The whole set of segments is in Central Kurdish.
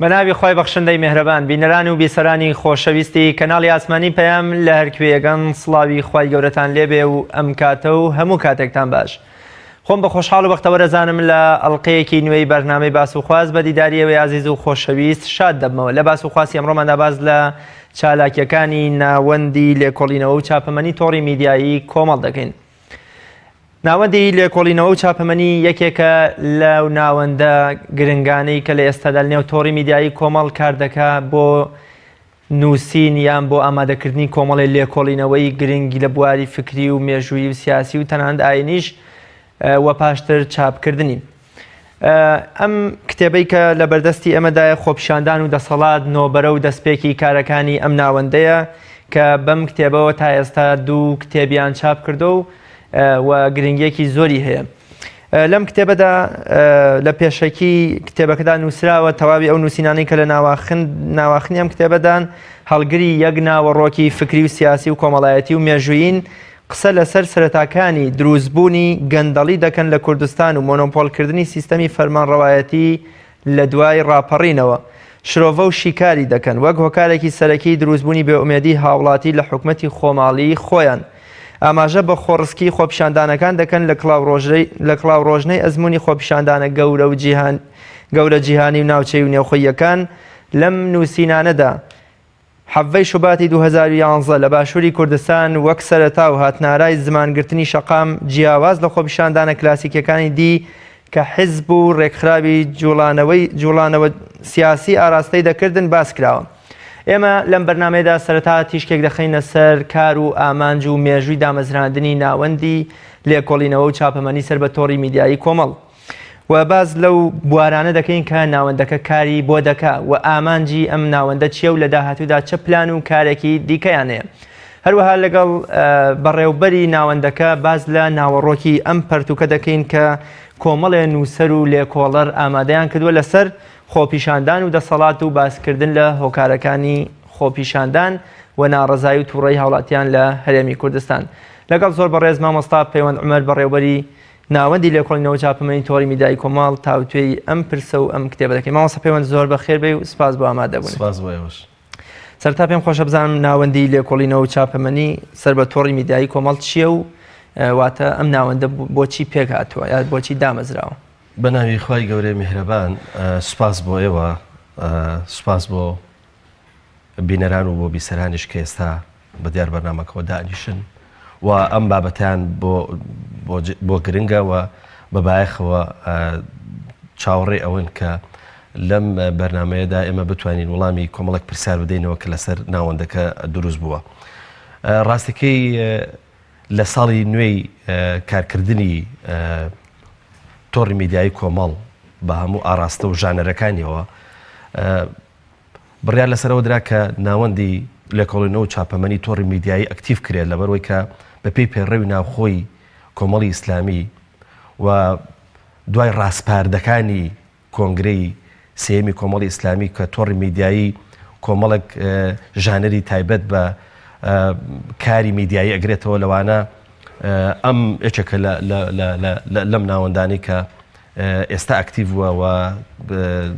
بەناوی خۆی بەخشندەی میهرەبان بینەران و بیسەرانی خۆشەویستی کەناڵی ئاسمانی پەیام لە هەرکوێیەگەن سڵاوی خوای گەورەتان لێبێ و ئەم کاتە و هەموو کاتێکتان باش. خۆم بە خۆشحاڵ و بەختەوە دەزانم لە ئەڵلقەیەکی نوێی بەرنامەی باس و خواست بە دیداریەوەی عزیز و خۆشەویست شاد دەبمەوە. لە باس و خواستی ئەمڕۆماندا باز لە چالاکیەکانی ناوەندی لێکۆڵینەوە و چاپەمەنی تۆڕی میدیایی کۆمەڵ دەکەین. ناوەندی لێکۆڵینەوە و چاپەمەنی یەکێکە لەو ناوەندە گرنگانەی کە لە ئێستادا لە نێو تۆڕی میدیایی کۆمەڵ کار دەکات بۆ نووسین یان بۆ ئامادەکردنی کۆمەڵی لێکۆڵینەوەی گرنگی لە بواری فکری و مێژوویی و سیاسی و تەنانەت ئاینیش وە پاشتر چاپکردنی. ئەم کتێبەی کە لە بەردەستی ئەمەدایە خۆپیشاندان و دەسەڵات نۆبەرە و دەستپێکی کارەکانی ئەم ناوەندەیە کە بەم کتێبەوە تا ئێستا 2 کتێبیان چاپ کردو و گرنگیەکی زۆری هەیە. لەم کتێبەدا لە پێشەکی کتێبەکەدا نووسراوە تەواوی ئەو نووسینانەی کە لە ناواخنی ئەم کتێبەدان هەڵگری یەک ناوەڕۆکی فکری و سیاسی و کۆمەڵایەتی و مێژوویین قسە لەسەر سەرەتاکانی دروستبوونی گەندەڵی دەکەن لە کوردستان و مۆنۆپۆلکردنی سیستەمی فەرمانڕەوایەتی لە دوای ڕاپەڕینەوە شرۆڤە و شیکاری دەکەن وەک هۆکارێکی سەرەکی دروستبوونی بێئومێدی هاوڵاتی لە حکومەتی خۆماڵی خۆیان. ئاماژە بە خۆڕسکی خۆپیشاندانەکان دەکەن لە کڵاوڕۆژنەی ئەزمموی خۆپیشاندانە گەورە جیهانی و ناوچەی و نێوخۆیەکان لەم نووسینانەدا. حەڤەی شوباتی 2011 لە باشووری کوردستان وەک سەرەتا و هاتنارای زمانگرتنی شەقام جیاواز لە خۆپیشاندانە کلاسیکەکانی دی کە حیزب و ڕێکخراوی جوڵانەوە سیاسی ئاراستەی دەکردن باس کراوە. ئێمە لەم بەرنامەیەدا سەرەتا تیشکێک دەخینە سەر کار و ئامانج و مێژووی دامەزراندنی ناوەندی لێکۆڵینەوە و چاپەمەنی سەر بە تۆڕی میدیایی کۆمەڵ و باز لەو بوارانە دەکەین کە ناوەندەکە کاری بۆ دەکا و ئامانجی ئەم ناوەندە چیە و لە داهاتوودا چه پلان و کارێکی دیکەیان هەیە. هەروەها لەگەڵ بەڕێوبەری ناوەندەکە باز لە ناوەڕۆکی ئەم پەرتوکە دەکەین کە کۆمەڵێ نووسەر و لێکۆڵەر ئامادەیان کردووە لەسەر خۆپیشاندان و دەسەڵات و باسکردن لە هۆکارەکانی خۆپیشاندان و ناڕەزایی و تووڕەی هاوڵاتیان لە هەرێمی کوردستان. لەگەڵ زۆر بەڕێز مامۆستا پەیوەند عومەر بەڕێوبەری ناوەندی لێکۆڵینەوە چاپەمەنی تۆڕی میدیایی کۆمەڵ تاوتوێی ئەم پرسە و ئەم کتێبە دەکەین. مامۆستا پەیوەند زۆر بەخێر بێ و سپاس بۆ ئامادەبوون. سپاس بۆ ئێوەش. سەرتا پێم خۆشە بزانم ناوەندی لێکۆڵینەوە و چاپەمەنی سەر بە تۆڕی میدیایی کۆمەڵ چییە و واتە ئەم ناوەندە بۆچی پێک هاتووە یا بۆچی دامەزراوە؟ بە ناوی خوای گەورەی میهرەبان سپاس بۆ ئێوە، سپاس بۆ بینەران و بۆ بیسەرانیش کە ئێستا بە دیار بەرنامەکەەوە دانیشن و ئەم بابەتیان بۆ گرنگە و بەبایەخەوە چاوەڕێ ئەوەن کە لەم بەرنمەیەدا ئێمە بتوانین وەڵامی کۆمەڵێک پرسیار بدەینەوە کە لەسەر ناوەندەکە دروست بووە. ڕاستەکەی لە ساڵی نوێی کارکردنی تۆڕی میدیایی کۆمەڵ بە هەموو ئاراستە و ژانەرەکانیەوە بڕیار لەسەرەوە درا کە ناوەندی لێکۆڵینەوە و چاپەمەنی تۆڕی میدیایی ئەکتیڤ کرێت لەبەرەوەی کە بەپێی پێڕەوی ناوخۆی کۆمەڵی ئیسلامی و دوای ڕاستپاردەکانی کۆنگرەی سێمی کۆمەڵی ئیسلامی کە تۆڕی میدیایی کۆمەڵێک ژانەری تایبەت بە کاری میدیایی ئەگرێتەوە لەوانە ئەم یەکێکە لەم ناوەندانی کە ئێستا ئەکتیڤوە و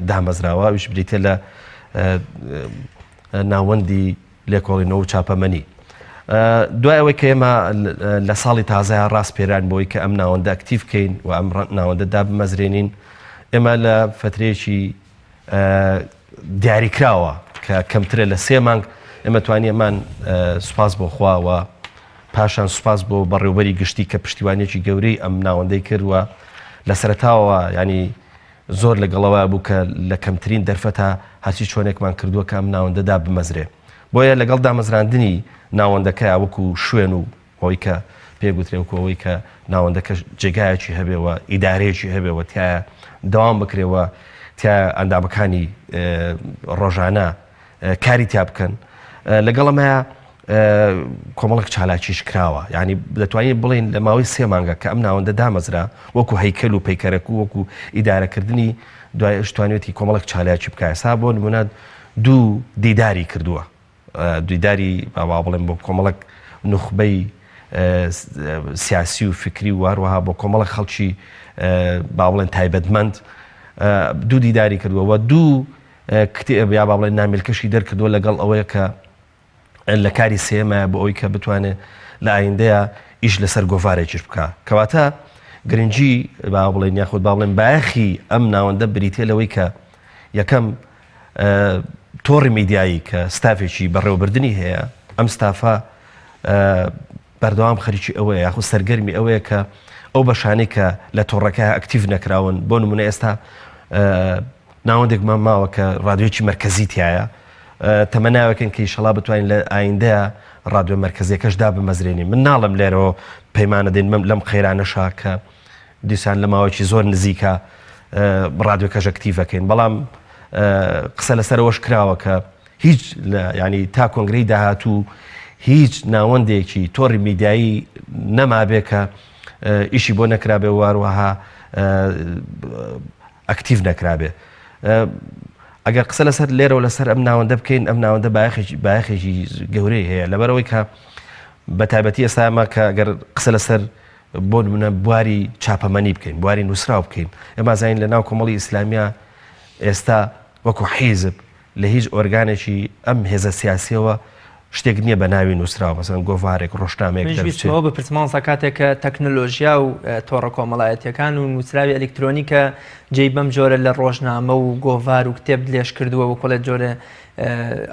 دامەزراوە ویش بریتە لە ناوەندی لێکۆڵینەوە و چاپەمەنی. دوای ئەوەی کە ئێمە لە ساڵی تازایە ڕاست پێران بۆی کە ئەم ناوەندە ئەکتیڤ بکەین و ئەم ناوەندە دابمەزرێنین ئێمە لە فترەیەکی دیاریکراوە کە کەمترە لە 3 مانگ ئێمە توانیەمان سوپاس بۆ خواوە پاشان سوپاس بۆ بەڕێوبەری گشتی کە پشتیوانێکی گەورەی ئەم ناوەندەی کردووە لە سەرەتاوە ینی زۆر لەگەڵەوە بوو کە لە کەمترین دەرفەتا هەرچی چۆنێکمان کردووە کە ئەم ناوەندەدا بمەزرێ. بۆیە لەگەڵ دامەزراندنی ناوەندەکە وەکو شوێن و ئەوەی کە پێگوترێ وەکو ئەوەی کە ناوەندەکە جێگایەکی هەبێەوە ئیدارەیەکی هەبێەوە تایە دەوام بکرێەوە تیا ئەندامەکانی ڕۆژانە کاری تیا بکەن لەگەڵ ئەمەیە کۆمەڵێک چالاکیش کراوە. یعنی دەتوانین بڵین لە ماوەی 3 مانگە کە ئەم ناوەندە دامەزرا وەکو هەیکەل و پەیکەرەک و وەکو ئیدارەکردنی دوای توانێتی کۆمەڵێک چالاکی بکە. ئێستا بۆ نمونە 2 دیداری کردووە، دیداری باوا بڵێن بۆ کۆمەڵێک نوخبەی سیاسی و فکری و هەروەها بۆ کۆمەڵێک خەڵکی با بڵێن تایبەتمەند دوو دیداری کردووە و دوو کتێب یا با بڵێن نامێلکەشی دەرکردووە لەگەڵ ئەوەیە کە لە کاری سێمە بۆ ئەوی کە بتوانێت لە ئایندەیە ئیش لەسەر گۆڤارێکیش بکە کەواتە گرنگی با بڵێن یاخود با بڵێن بایەخی ئەم ناوەندە بریتێ لەوەی کە یەکەم تۆڕی میدیایی کە ستافێکی بەڕێوەبردننی هەیە ئەم ستافە بەردەوام خەریکی ئەوەیە یاخود سەرگەرمی ئەوەیە کە ئەو بەشانەی کە لە تۆڕەکە ئەکتیڤ نەکراون بۆ نمونە ئێستا ناوەندێکمان ماوە کە ڕادیۆکی مرکزی تایە تەمەناوەکەن کە ئیشەڵا بتوانین لە ئایندەیە ڕادیۆ مرکزیەکەشدا بمەزرێنی من ناڵم لێرەوە پەیمانە دێن لەم خەیرانەشا کە دیسان لە ماوەی زۆر نزیکە ڕادیۆکەش ئەکتیڤەکەین بەڵام قسە لەسەرەوەش کراوە کە هیچ ینی تا کۆنگرەی داهاتوو هیچ ناوەندێکی تۆڕی میدیایی نەمابێ کە ئیشی بۆ نەکرابێ واروەها ئەکتیڤ نەکرابێ ئەگەر قسە لەسەر لێرەوە لەسەر ئەم ناوەندە بکەین ئەم ناوەندە بایەخێکی گەورەی هەیە لەبەرەوەی کە بە تایبەتی ئێستامە کە ئەگەر قسە لەسەر بۆ نمونە بواری چاپەمەنی بکەین بواری نووسراو بکەین ئێمە زانین لە ناو کۆمەڵی ئیسلامیە ئێستا وەکو حیزب لە هیچ ئۆرگانێکی ئەم هێزە سیاسیەوە شتێک نییە بە ناوی نووسراوە مەسەن گۆڤارێک ڕۆژنامەیەک دەبێتەوە بپرسمانسا کاتێک کە تەکنۆلۆژیا و تۆڕە کۆمەڵایەتیەکان و نووسراوی ئەلکترۆنیکە جێی بەم جۆرە لە ڕۆژنامە و گۆڤار و کتێب لێش کردووە و کۆڵێت جۆرە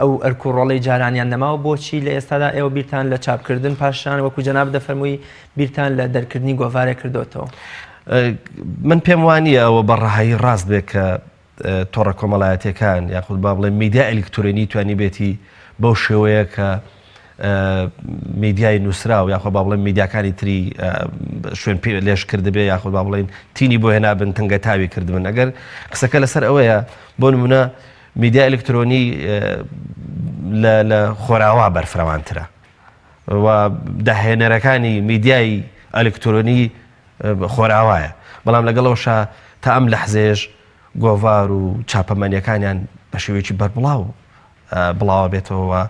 ئەو ئەرکوڕۆڵی جارانیان نەماوە بۆچی لە ئێستادا ئێوە بیرتان لە چاپکردن پاشان وەکو جەناب دەفەرمووی بیرتان لە دەرکردنی گۆڤارێک کردوتەوە من پێم وانە ئەوە بەڕەهایی ڕاست بێت کە تۆڕە کۆمەڵایەتیەکان یاخود با بڵێن میدیا ئەلکترۆنی توانی بێتی بەو شێوەیە کە میدیای نووسراو یاخود با بڵێن میدیاکانی تری شوێن لێش کردبێ یاخود با بڵێن تینی بۆ هێنابن تەنگە تاوی کردبن ئەگەر قسەکە لەسەر ئەوەیە بۆ نمونە میدیا ئەلکترۆنی لە خۆراوا بەرفرەوانترە و داهێنەرەکانی میدیای ئەلکترۆنی خۆراوایە بەڵام لەگەڵەوەشە تا ئەم لەحزێژ گۆڤار و چاپەمەنیەکانیان بە شێوەیەکی بەربڵاو بڵاوە بێتەوە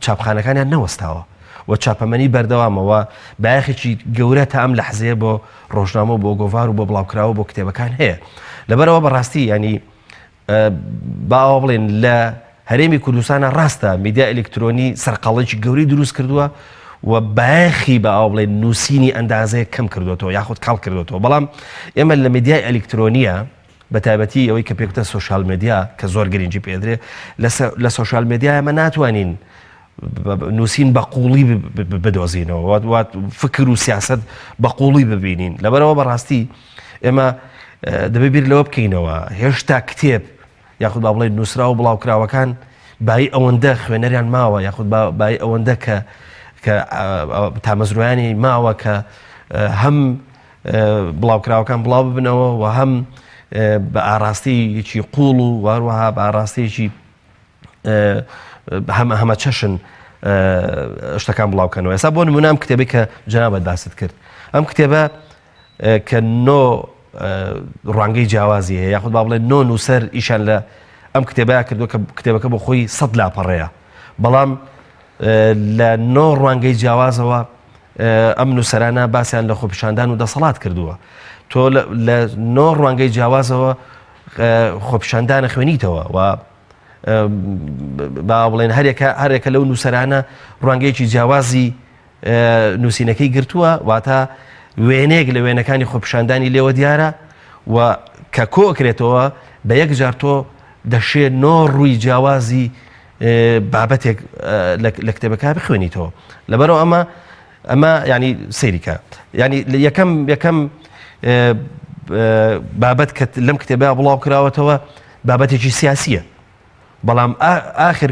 چاپخانەکانیان نەوەستاوە و چاپەمەنی بەردەوامەوە بایەخێکی گەورە تا ئەم لەحزەیە بۆ ڕۆژنامە بۆ گۆڤار و بۆ بڵاوکراوە بۆ کتێبەکان هەیە لەبەرەوە بەڕاستی ینی باوە بڵێن لە هەرێمی کوردستانە ڕاستە میدیا ئەلکترۆنی سەرقەڵێکی گەوری دروست کردووە و بایەخی بە ئاو بڵێن نووسینی ئەندازەیە کەم کردوەوە یاخود کاڵ کردوەوە بەڵام ئێمە لە میدیای ئەلکترۆنیە بە تایبەتی ئەوەی کە پێکتە سوۆشال مدیا کە زۆر گرنگی پێدرێ لە سوۆشال مدیای ئەمە ناتوانین نووسین بە قوڵی بدۆزینەوە فکر و سیاست بە قوڵی ببینین لەبەرەوە بەڕاستی ئێمە دەبێت بیر لەوە بکەینەوە هێشتا کتێب یاخود با بڵێن نووسرا و بڵاوکراوەکان بای ئەوەندە خوێنەریان ماوە یاخود بای ئەوەندە کە تامەزرویانی ماوە کە هەم بڵاوکراوەکان بڵاو ببنەوە و هەم بە ئاراستەیەکی قوڵ و واروەها بە ئاراستەیەکی هەمە چەشن شتەکان بڵاوکەنەوە ئێستا بۆ نمونە ئەم کتێبی کە جەنابەت باست کرد ئەم کتێبە کە نۆ ڕوانگەی جیاوازی هەیە یاخود با بڵێن نۆ نووسەر ئیشان لە ئەم کتێبەیە کردووە کە کتێبەکە بۆ خۆی 100 لاپەڕەیە بەڵام لە نۆ ڕوانگەی جیاوازەوە ئەم نووسەرانە باسییان لە خۆپیشاندان و دەسەڵات کردووە تۆ لە نۆ ڕوانگەی جیاوازەوە خۆپیشاندانە خوێنیتەوە و با بڵێن هەرێکە لەو نووسەرانە ڕوانگەیەکی جیاوازی نووسینەکەی گرتووە واتە وێنەیەک لە وێنەکانی خۆپیشاندانی لێوە دیارە و کە کۆکرێتەوە بە یەک جار تۆ دەشێت نۆ ڕووی جیاوازی بابەتێک لە کتێبەکە بخوێنیتەوە لەبەرەوە ئەمە ینی سەیریکە ینی یەکەم بابەت کە لەم کتێبە بڵاو کراوەتەوە بابەتێکی سیاسیە بەڵام ئاخر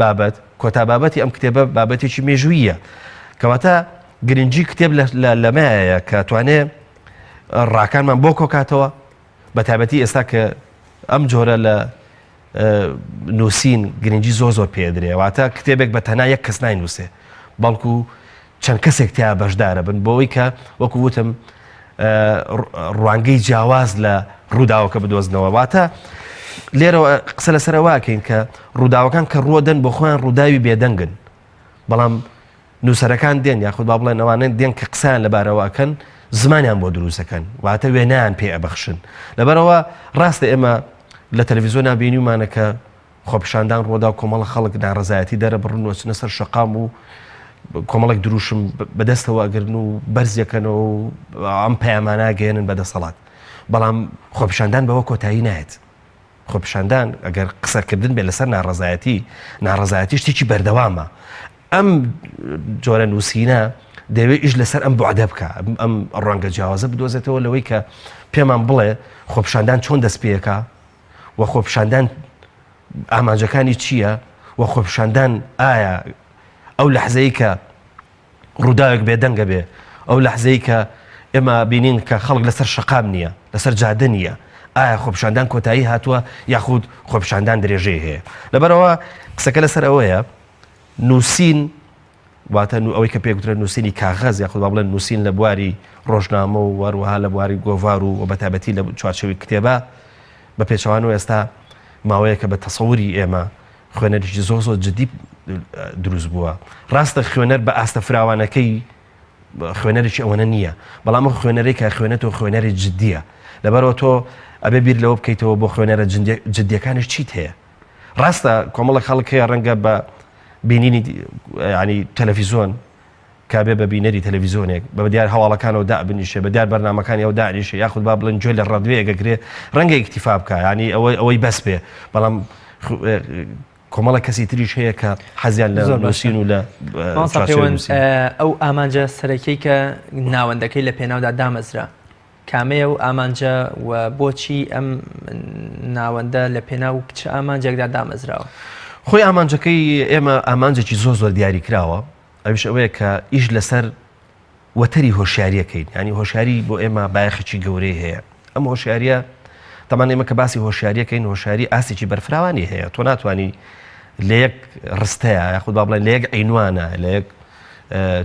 بابەت کۆتا بابەتی ئەم کتێبە بابەتێکی مێژوویە کەواتە گرنگی کتێب لەمایە کە توانێت ڕاکانمان بۆ کۆکاتەوە بە تایبەتی ئێستا کە ئەم جۆرە لە نووسین گرنگی زۆر پێدرێ واتە کتێبێک بە تەنها یەک کەس ناینووسێ بەڵکو چەند کەسێک تیا بەشدارە بن بۆەوەی کە وەکو وتم ڕوانگەی جیاواز لە ڕووداوەکە بدۆزنەوە واتە لێرەوە قسە لەسەرەوەکەین کە ڕووداوەکان کە ڕۆدەن بۆ خۆیان ڕووداوی بێدەنگن بەڵام نووسەرەکان دێن یاخود با بڵێن ئەوانە دێن کە قسەیان لەبارەوەکەن زمانیان بۆ دروستەکەن واتە وێنەیان پێ ئەبەخشن لەبەرەوە ڕاستە ئێمە لە تەلەڤیزۆن نبینیمانە کە خۆپیشاندان ڕۆدا و کۆمەڵە خەڵک ناڕزایەتی دەرە بڕن وچنە سەر شەقام و کۆمەڵێک دروشم بەدەستەوە ئەگرن و بەرزیەکەنەوە و ئەم پەیامانە گەێنن بەدەسەڵات. بەڵام خۆپیشاندان بەوە کۆتایی نایێت. خۆپیشاندان ئەگەر قسەکردن بێ لەسەر ناڕزایەتی شتێکی بەردەوامە. ئەم جۆرە نووسینە دەوێت ئیش لەسەر ئەم بوعدە بکە، ئەم ڕەنگە جیاوازە بدۆزێتەوە لەوەی کە پێمان بڵێ خۆپیشاندان چۆن دەست پێەکە و خۆپیشاندان ئامانجەکانی چییە و خۆپیشاندان ئایا ئەو لەحزەی کە ڕووداوێک بێدەنگە بێ، ئەو لەحزەی کە ئێمە بینین کە خەڵک لەسەر شەقام نییە، لەسەر جادە نییە، ئایا خۆپیشاندان کۆتایی هاتووە یاخود خۆپیشاندان درێژەی هەیە. لەبەرەوە قسەکە لەسەر ئەوەیە نووسین واتە ئەوەی کە پێگوترە نووسینی کاغەز یاخود با بڵێن نووسین لە بواری ڕۆژنامە و وەروەها لە بواری گۆڤار و بەتابەتی لە چوارچێوی کتێبە بە پێچەوانەوە ئێستا ماوەیە کە بە تەسەووری ئێمە خوێنەرێکی زۆر جدی دروست بووە. ڕاستە خوێنەر بە ئاستە فراوانەکەی خوێنەرێکی ئەوەنە نییە، بەڵام خوێنەرەی کە خوێنێتەوە خوێنەری جددیە. لەبەرەوە تۆ ئەبێ بیر لەوە بکەیتەوە بۆ خوێنەرە جددیەکانش چیت هەیە. ڕاستە کۆمەڵە خەڵک هەیە ڕەنگە بە بینینی ینی تەلەڤیزۆن کابێ بە بینەری تەلەڤیزۆنێک بە دیار هەواڵەکانەوە دابنیشێ، بە دیار بەرنامەکانی ئەو دانیشێ، یاخود با بڵێن گوێ لە ڕادیۆیەکەگرێ ڕەنگە ئیکتیفا بکە، ینی ئەوەی بەس بێ. بەڵام کۆمەڵە کەسی تریش هەیە کە حەزیان لە نووسین و لە ئەو ئامانجە سەرەکیی کە ناوەندەکەی لە پێناودا دامەزرا کامەیە و ئامانجە و بۆچی ئەم ناوەندە لە پێناو کچ ئامانجێکدا دامەزراوە؟ خۆی ئامانجەکەی ئێمە ئامانجێکی زۆر دیاری کراوە، ئەویش ئەوەیە کە ئیش لەسەر وەتەری هۆشیاریەکەین، ینی هۆشیاری بۆ ئێمە بایەخێکی گەورەی هەیە. ئەم هۆشیاریە تەمان ئێمە کە باسی هۆشیاریەکەین، هۆشیاری ئاسێکی بەرفراوانی هەیە، تۆ ناتوانانی لە یەک ڕستەیە یاخود با بڵێن لە یەک عینوانە لە یەک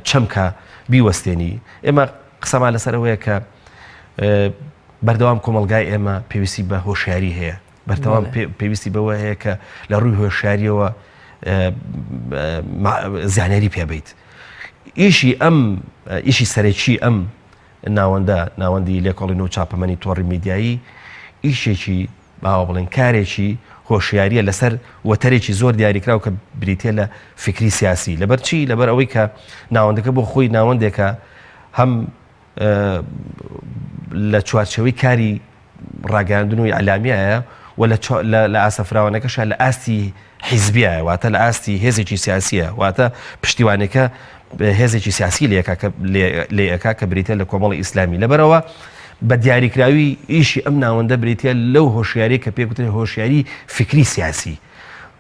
چەمکە بیوەستێنی. ئێمە قسەمان لەسەر ئەوەیە کە بەردەوام کۆمەلگای ئێمە پێویستی بە هۆشیاری هەیە، بەردەوام پێویستی بەوە هەیە کە لە ڕووی هۆشیاریەوە زانیاری پێبیت. ئیشی سەرەکی ئەم ناوەندی لێکۆڵینەوە چاپەمەنی تۆڕی میدیایی ئیشێکی باوە بڵێن کارێکی هۆشیاریە لەسەر وەتەرێکی زۆر دیاریکراو کە بریتێ لە فکری سیاسی. لەبەر چی؟ لەبەر ئەوەی کە ناوەندەکە بۆ خۆی ناوەندێکە هەم لە چوارچەوەی کاری ڕاگەاندن و ئەعلامیایە و لە ئاسەفراوانەکەش لە ئاستی حیزبیە، واتە لە ئاستی هێزێکی سیاسیە، واتە پشتیوانەکە هێزێکی سیاسی لێەکە کە بریتە لە کۆمەڵی ئیسلامی. لەبەرەوە بە دیاریکراوی ئیشی ئەم ناوەندە بریتە لەو هۆشیاری کە پێگوترێ هۆشیاری فکری سیاسی.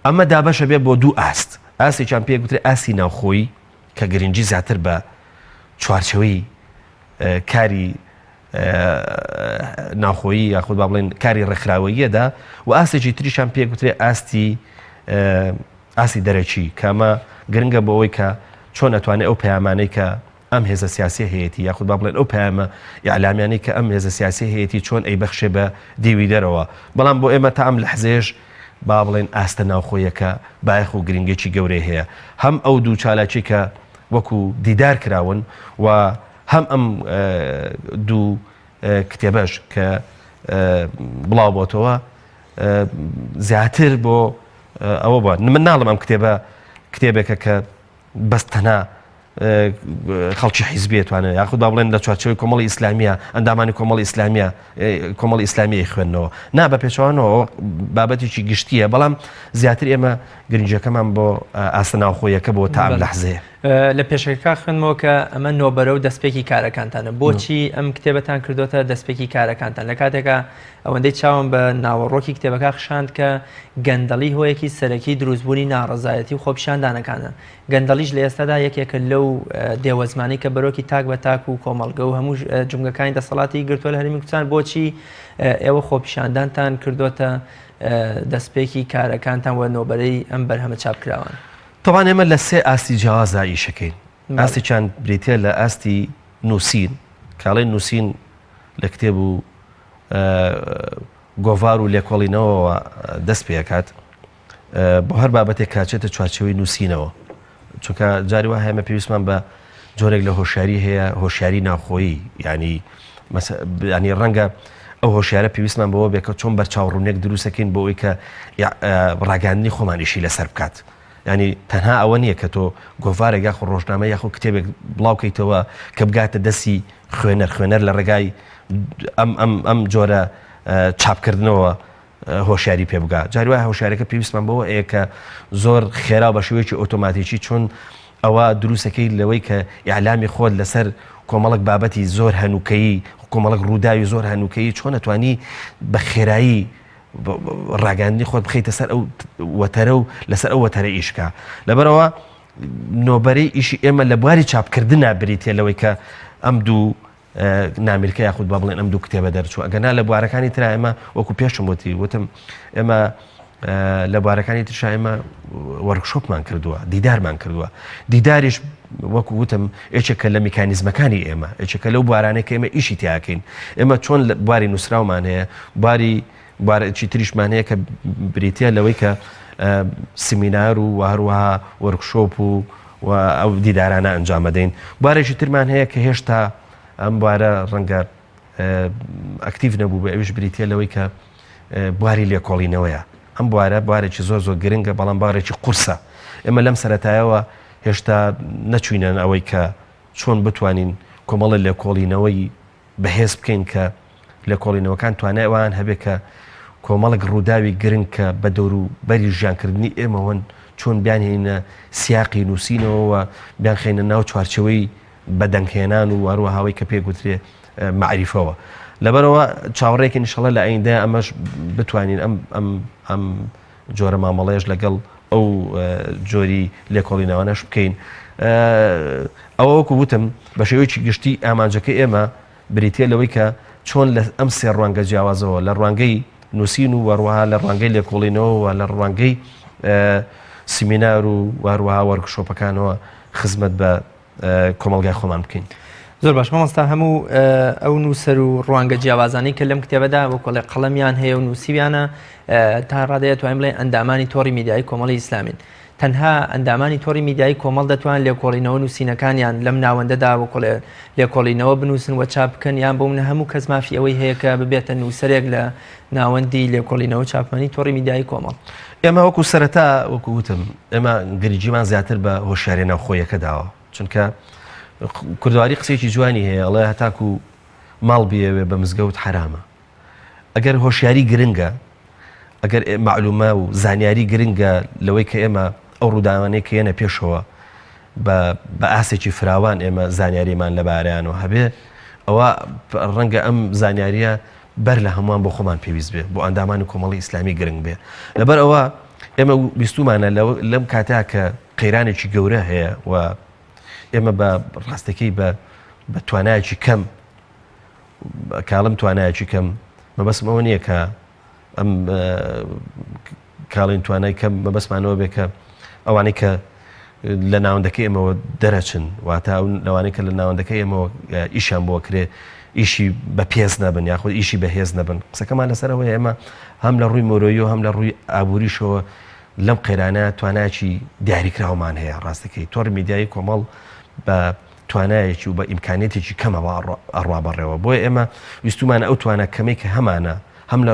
ئەمە دابەشە بێ بۆ دوو ئاست. ئاستێکیان پێگوترێ ئاستی ناوخۆیی کە گرنگی زیاتر بە چوارچەوەی کاری ناوخۆیی یاخود با بڵێن کاری ڕێکخراوەییەدا، و ئاستێکی تریشان پێگوترێ ئاستی دەرەکی کەمە گرنگە بۆ ئەوەی کە چۆن ئەتوانێت ئەو پەیامانەی کە ئەم هێزە سیاسی هەیەی یاخود با بڵێن ئەو پەیامە ئیعلامیانەی کە ئەم هێزە سیاسی هەیەی چۆن ئەیبەخشێ بە دیوی دەرەوە. بەڵام بۆ ئێمە تا ئەم لەحزێش با بڵێن ئاستە ناوخۆیەکە بایەخ و گرنگێکی گەورەی هەیە، هەم ئەو دوو چالاکی کە وەکو دیدار کراون و هەم ئەم دوو کتێبەش کە بڵاو بۆتەوە زیاتر بۆ ئەوە بووە. من ناڵم ئەم کتێبێکە کە بەس تەنها خەڵکی حیزبی توانێت یاخود با بڵێن لە چوارچەوەی کۆمەڵی ئیسلامیە ئەندامانی کۆمەڵی ئیسلامیە خوێندنەوە. نا بە پێچەوانەوە بابەتێکی گشتیە، بەڵام زیاتر ئێمە گرنگەکەمان بۆ ئاستە ناوخۆیەکە بۆ تا ئەم لەحزەیە. لە پێشەکە خوێنمەوە کە ئەمە نۆبەرە و دەستپێکی کارەکانتانە. بۆچی ئەم کتێبەتان کردوتە دەستپێکی کارەکانتان لە کاتێکە ئەوەندەی چاوم بە ناوەڕۆکی کتێبەکە خشاند کە گەندەڵی هۆیەکی سەرەکی دروستبوونی ناڕەزایەتی و خۆپیشاندانەکانە. گەندەڵیش لە ئێستادا یەکێکە لەو دێوەزمانی کە بەرۆکی تاک بە تاک و کۆمەڵگە و هەموو جمگەکانی دەسەڵاتی گرتووە لە هەرێمی کوردستان، بۆچی ئێوە خۆپیشاندانتان کردوتە دەستپێکی کارەکانتان و نۆبەرەی ئەم بەرهەمە چاپکراوان؟ طبعا ئێمە لە سێ ئاستی جیاوازا ئیشەکەین. ئاستی چند بریتە لە ئاستی نووسین، کاڵێن نووسین لە کتێب و گۆڤار و لێکۆڵینەوە دەست پێکات بۆ هەر بابەتێک کاچێتە چوارچەوەی نووسینەوە، چونکە جاری وا هەمە پێویستمان بە جۆرێک لە هۆشیاری هەیە، هۆشیاری ناوخۆیی، ینی ڕەنگە ئەو هۆشیارە پێویستمان بەوە بێت کە چۆن بەرچاوڕوونێک دروستەکەین بۆ ئەوی کە ڕاگەاندنی خۆمانیشی لەسەر بکات. ینی تەنها ئەوە نییە کە تۆ گۆڤارێک یاخۆ ڕۆژنامە یاخۆ کتێبێک بڵاوکەیتەوە کە بگاتە دەستی خوێنەر لە ڕێگای ئەم جۆرە چاپکردنەوە هۆشیاری پێ بگات. جاری وایە هۆشیارەکە پێویستمان بەوە ئەیە کە زۆر خێرا بە شێوەیەکی ئۆتۆماتیکی چۆن ئەوە دروستەکەی لەوەی کە ئیعلامی خۆت لەسەر کۆمەڵک بابەتی زۆر هەنووکەیی کۆمەڵک ڕووداوی زۆر هەنووکەیی چۆن ئەتوانی بە خێرایی ڕاگەاندنی خۆت بخەیتە سەر ئەو وەتەرە و لەسەر ئەو وەتەرە ئیشکا. لەبەرەوە نۆبەرەی ئیشی ئێمە لە بواری چاپکردنا بریتە لەوەی کە ئەم دوو نامیرکە یاخود با بڵێن ئەم دوو کتێبە دەرچوو. ئەگەنا لە بوارەکانی ترا ئێمە وەکو پێشم وتی وتم ئێمە لە بوارەکانی ترشا ئێمە وەرکشۆپمان کردووە، دیدارمان کردووە. دیداریش وەکو وتم یەکێکە لە میکانیزمەکانی ئێمە، یەکێکە لەو بوارانەی کە ئێمە ئیشی تیاکەین. ئێمە چۆن بواری نووسراومان هەیە، بارێکی تریشمان هەیە کە بریتە لەوەی کە سیمینار و هەروەها وەرکشۆپ و ئەو دیدارانە ئەنجامەدەین. بارێکی ترمان هەیە کە هێشتا ئەم بوارە ڕەنگە ئەکتیڤ نەبوو بە ئەوش بریتە لەوەی کە بواری لێکۆڵینەوەیە. ئەم بوارێکی زۆر گرنگە بەڵام بارێکی قورسە. ئێمە لەم سەرەتایەوە هێشتا نەچوینەن ئەوەی کە چۆن بتوانین کۆمەڵە لێکۆڵینەوەی بەهێز بکەین کە لێکۆڵینەوەکان توانای ئەوان هەبێت کە کۆمەڵک ڕووداوی گرنگ کە بە دەور و بەری ژیانکردنی ئێمەوەن چۆن بیانهێنە سیاقی نووسینەوە بیان خێنە ناو چوارچەوەی بەدەنگهێنان و هەروەهاوەی کە پێگوترێ معریفەوە. لەبەرەوە چاوەڕێکی نیشەڵە لە ئایندە ئەمەش بتوانین ئەم جۆرە مامەڵەیەش لەگەڵ ئەو جۆری لێکۆڵینەوەنەش بکەین. ئەوە وەکو وتم بە شێوەیەکی گشتی ئامانجەکە ئێمە بریتە لەوەی کە چۆن لە ئەم سێ ڕوانگە جیاوازەوە لە ڕوانگەی نووسین و وەروەها لە ڕوانگەی لێکۆڵینەوە و لە ڕوانگەی سیمینار و وەروەها وەرکشۆپەکانەوە خزمەت بە کۆمەڵگای خۆمان بکەین. زۆر باش مامۆستا هەموو ئەو نووسەر و ڕوانگە جیاوازانەی کە لەم کتێبەدا بۆ کۆڵێ قەڵەمیان هەیە و نووسیویانە تا ڕادەیە توانین بڵێن ئەندامانی تۆڕی میدیایی کۆمەڵی ئیسلامین. تەنها ئەندامانی تۆڕی میدیایی کۆمەڵ دەتوان لێکۆڵینەوە نووسینەکانیان لەم ناوەندەدا بۆ کۆڵێ لێکۆڵینەوە بنووسن و چاپ بکەن یان بۆ منە هەموو کەس مافی ئەوەی هەیە کە ببێتە نووسەرێک لە ناوەندی لێکۆڵینەوە چاپمانی تۆڕی میدیایی کۆمەڵ. ئێمە وەکو سەرەتا وەکو وتم ئێمە گرنگیمان زیاتر بە هۆشیاری ناوخۆیەکە داوە چونکە کوردواری قسێکی جوانی هەیە ئەڵێ هەتاکو ماڵ بێوێ بە مزگەوت حرامە. ئەگەر هۆشیاری گرنگە ئەگەر معلومە و زانیاری گرنگە لەوەی کە ئێمە ئەو ڕووداوانەیە کە ێنە پێشەوە بە ئاسێکی فراوان ئێمە زانیاریمان لەبارەیانەوە هەبێ ئەوە ڕەنگە ئەم زانیاریە بەر لە هەمووان بۆ خۆمان پێویست بێ بۆ ئەندامان و کۆمەڵی ئیسلامی گرنگ بێ. لەبەر ئەوە ئێمە بیستومانە لەم کاتا کە قەیرانێکی گەورە هەیە و ئێمە بە ڕاستەکەی بە توانایەکی کەم کاڵم توانایەکی کەم مەبەسم ئەوە نییە کە ئەم کاڵین توانای کەم مەبەسمانەوە بێ کە ئەوانەی کە لە ناوەندەکەی ئێمەوە دەرەچن واتە لەوانەی کە لە ناوەندەکەی ئێمەوە ئیشیان بۆ کرێ ئیشی بە پێز نەبن یاخود ئیشی بەهێز نەبن. قسەکەمان لەسەرەوەی ئێمە هەم لە ڕووی مۆرۆیی و هەم لە ڕووی ئابووریشەوە لەم قەیرانە توانایکی دیاریکراومان هەیە. ڕاستەکەی تۆڕی میدیایی کۆمەڵ بە توانایەکی و بە ئیمکانێتێکی کەمەوە ئەڕوا بەڕێوە بۆیە ئێمە ویستومانە ئەو توانە کەمەی کە هەمانە هەم لە